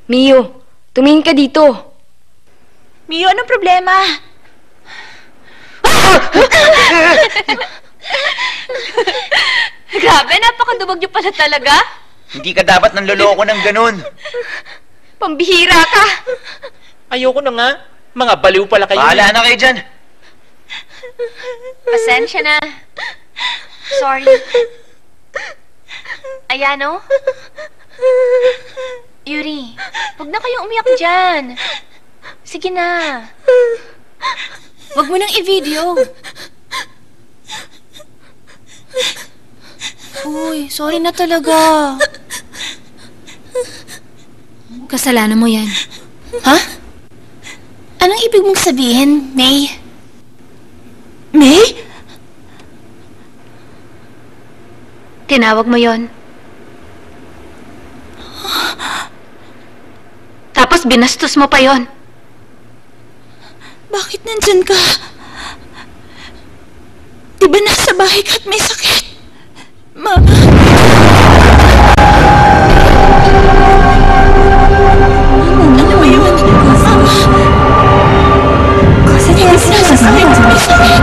Miyu, tumingin ka dito. Miyu, anong problema? Grabe, napakadubog niyo pala talaga. Hindi ka dapat nanloloko ng ganun. Pambihira ka. Ayoko na nga. Mga baliw pala kayo. Bahala na kayo dyan. Pasensya na. Sorry. Ayano? Yuri, huwag na kayong umiyak dyan. Sige na. Huwag mo nang i-video. Uy, sorry na talaga. Kasalanan mo yan. Ha? Anong ibig mong sabihin, May? May? Tinawag mo yon. Tapos binastos mo pa yon. Bakit nandyan ka? Diba nasa bahay ka at may sakit? Mama? Ano ba yun? Mama? Kasi di ba sinasabi mo may sakit?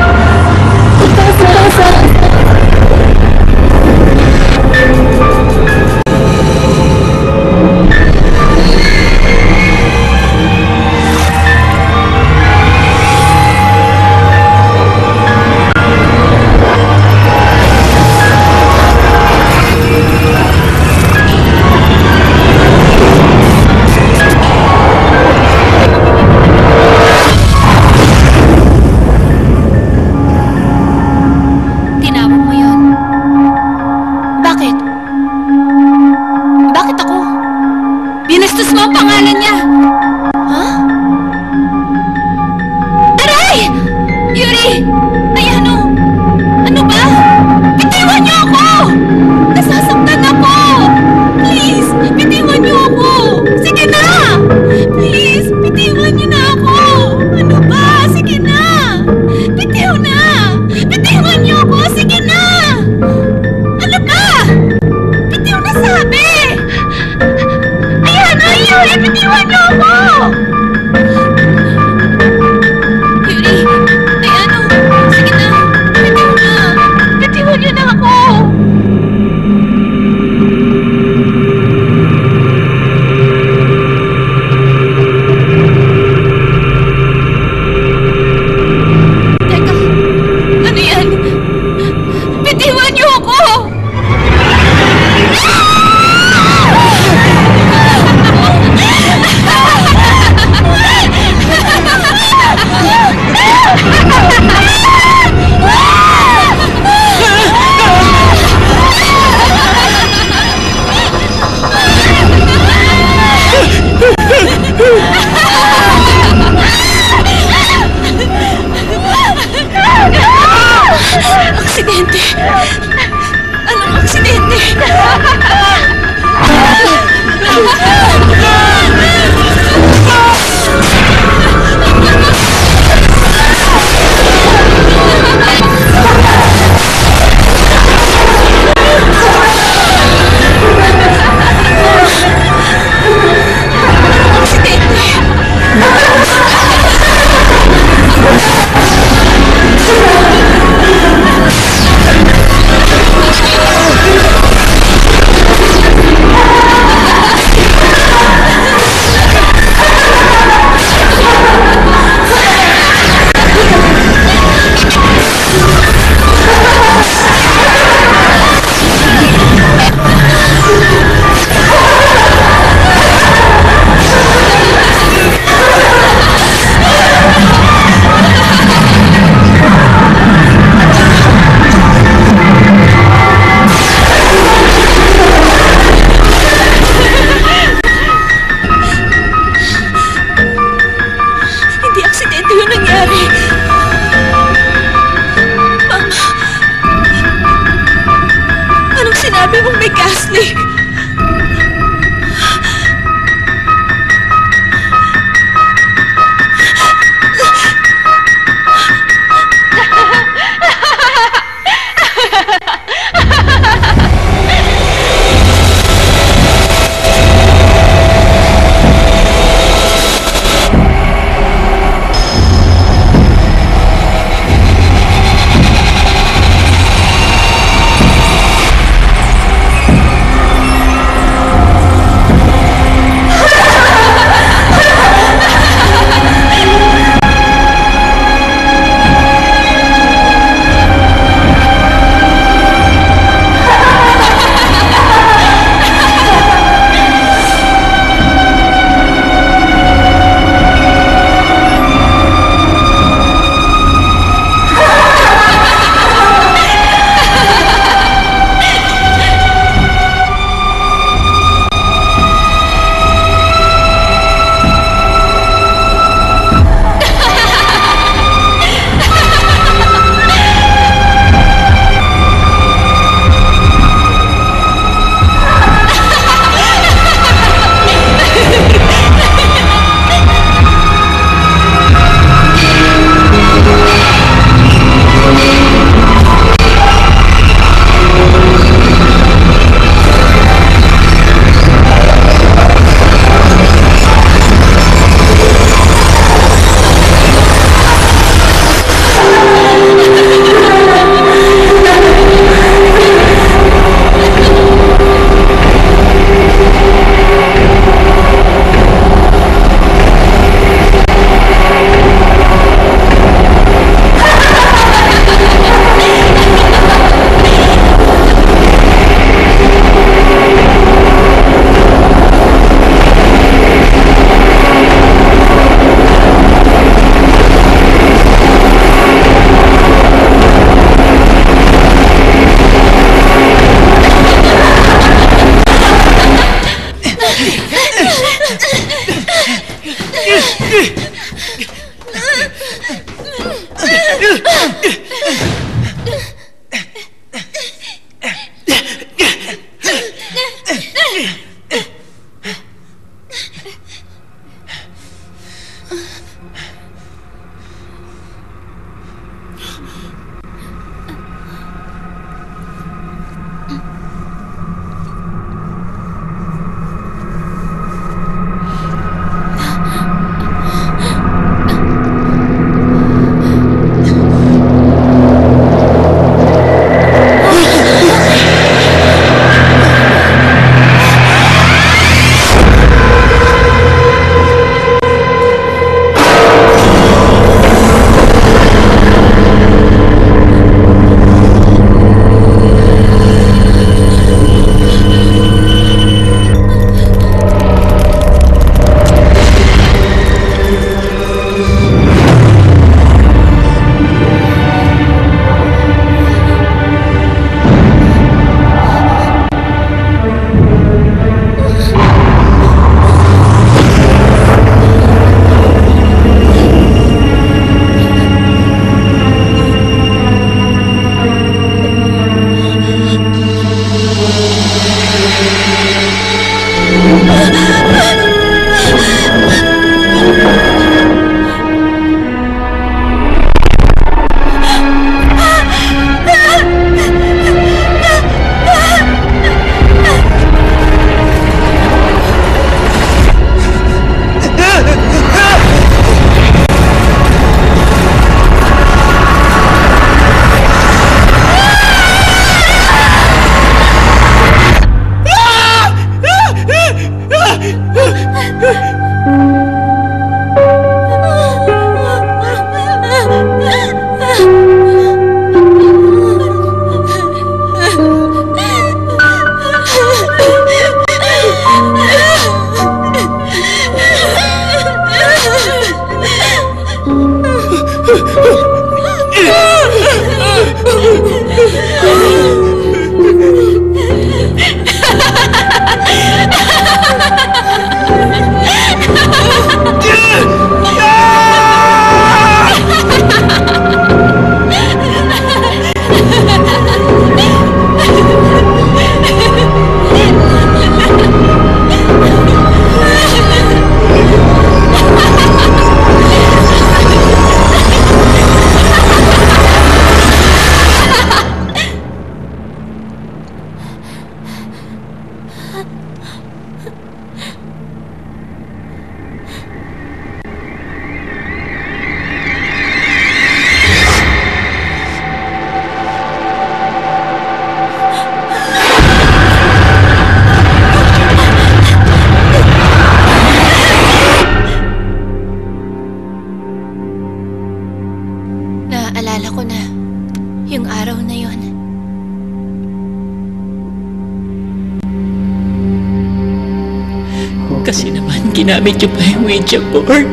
Kasi naman ginamit niyo pa yung Ouija board.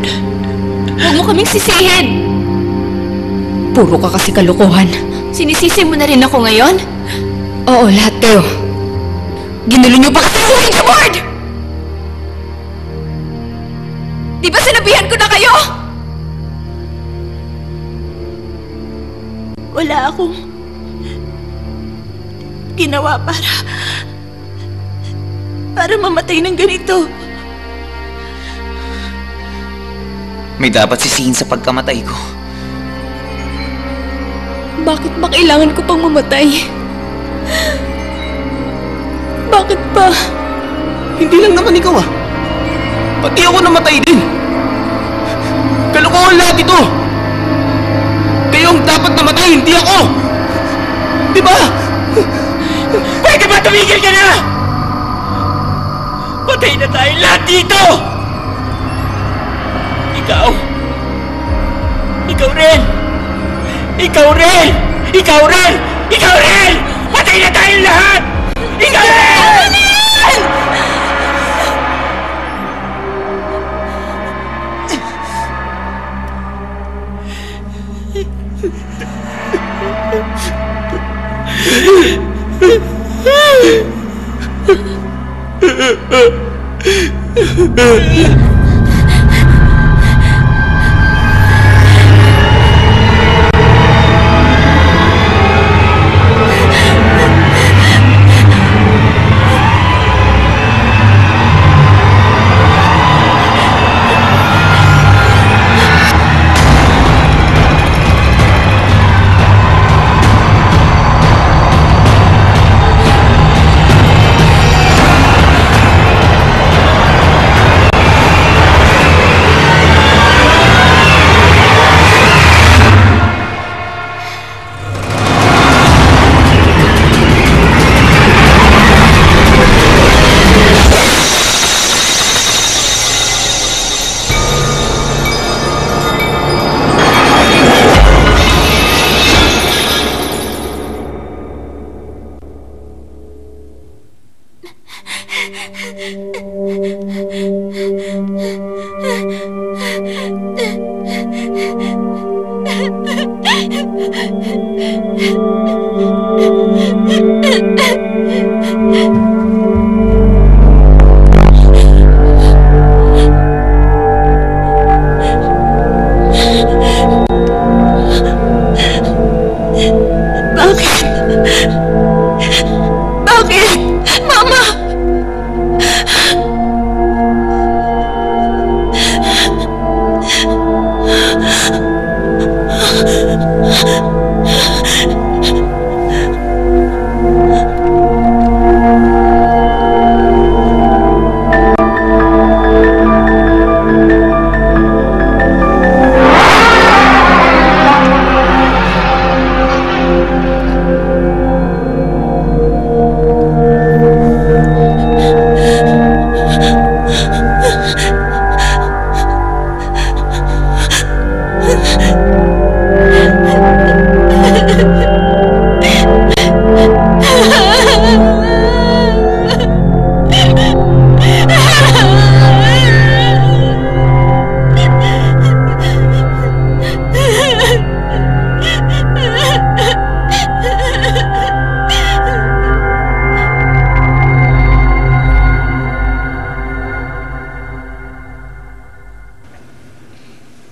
Huwag mo kaming sisihin! Puro ka kasi kalokohan. Sinisisi mo na rin ako ngayon? Oo, lahat kayo. Ginulo niyo pa kasi yung Ouija board! Di ba sinabihan ko na kayo? Wala akong ginawa para mamatay ng ganito. May dapat sisihin sa pagkamatay ko. Bakit ba kailangan ko pang mamatay? Bakit ba? Hindi lang naman ikaw ah. Pati ako namatay din. Kalokohan lahat ito. Kayo ang dapat namatay, hindi ako. Di ba? Pwede ba tumigil ka na? Patay na tayo lahat dito! Ikaw! Ikaw rin! Ikaw rin! Ikaw rin! Ikaw rin! Patay na tayo lahat! Ikaw rin!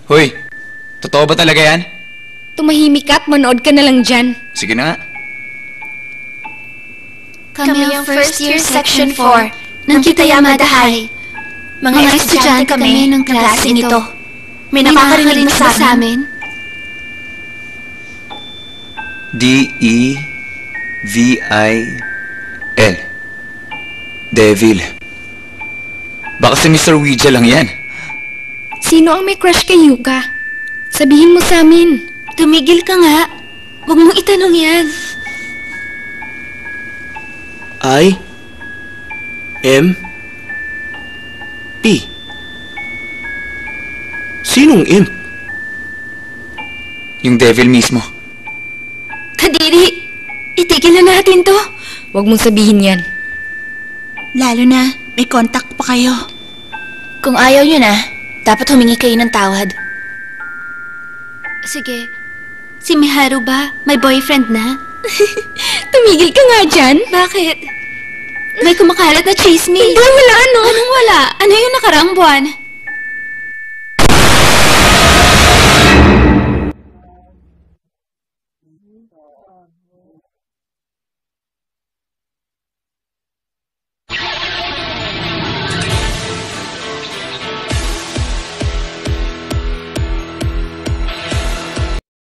Hoy, totoo ba talaga yan? Tumahimik ka at manood ka na lang dyan. Sige na nga. Kami ang first year section 4 ng Kitayama High. Mga estudyante kami ng klase nito. May nakakarinig na sa amin. D-E-V-I-L. Devil. Baka si Mr. Ouija lang yan. Sino ang may crush kay Yuka? Sabihin mo sa amin. Tumigil ka nga. Huwag mong itanong yan. I-M-P. Sinong imp? Yung devil mismo. Kadiri, itigil na natin to. Huwag mong sabihin yan. Lalo na, may contact pa kayo. Kung ayaw nyo na, dapat humingi kayo ng tawad. Sige. Si Miharu ba? May boyfriend na? Tumigil ka nga dyan. Bakit? May kumakalat na chismis. Hindi, wala ano. Anong wala? Ano yung nakaraang buwan?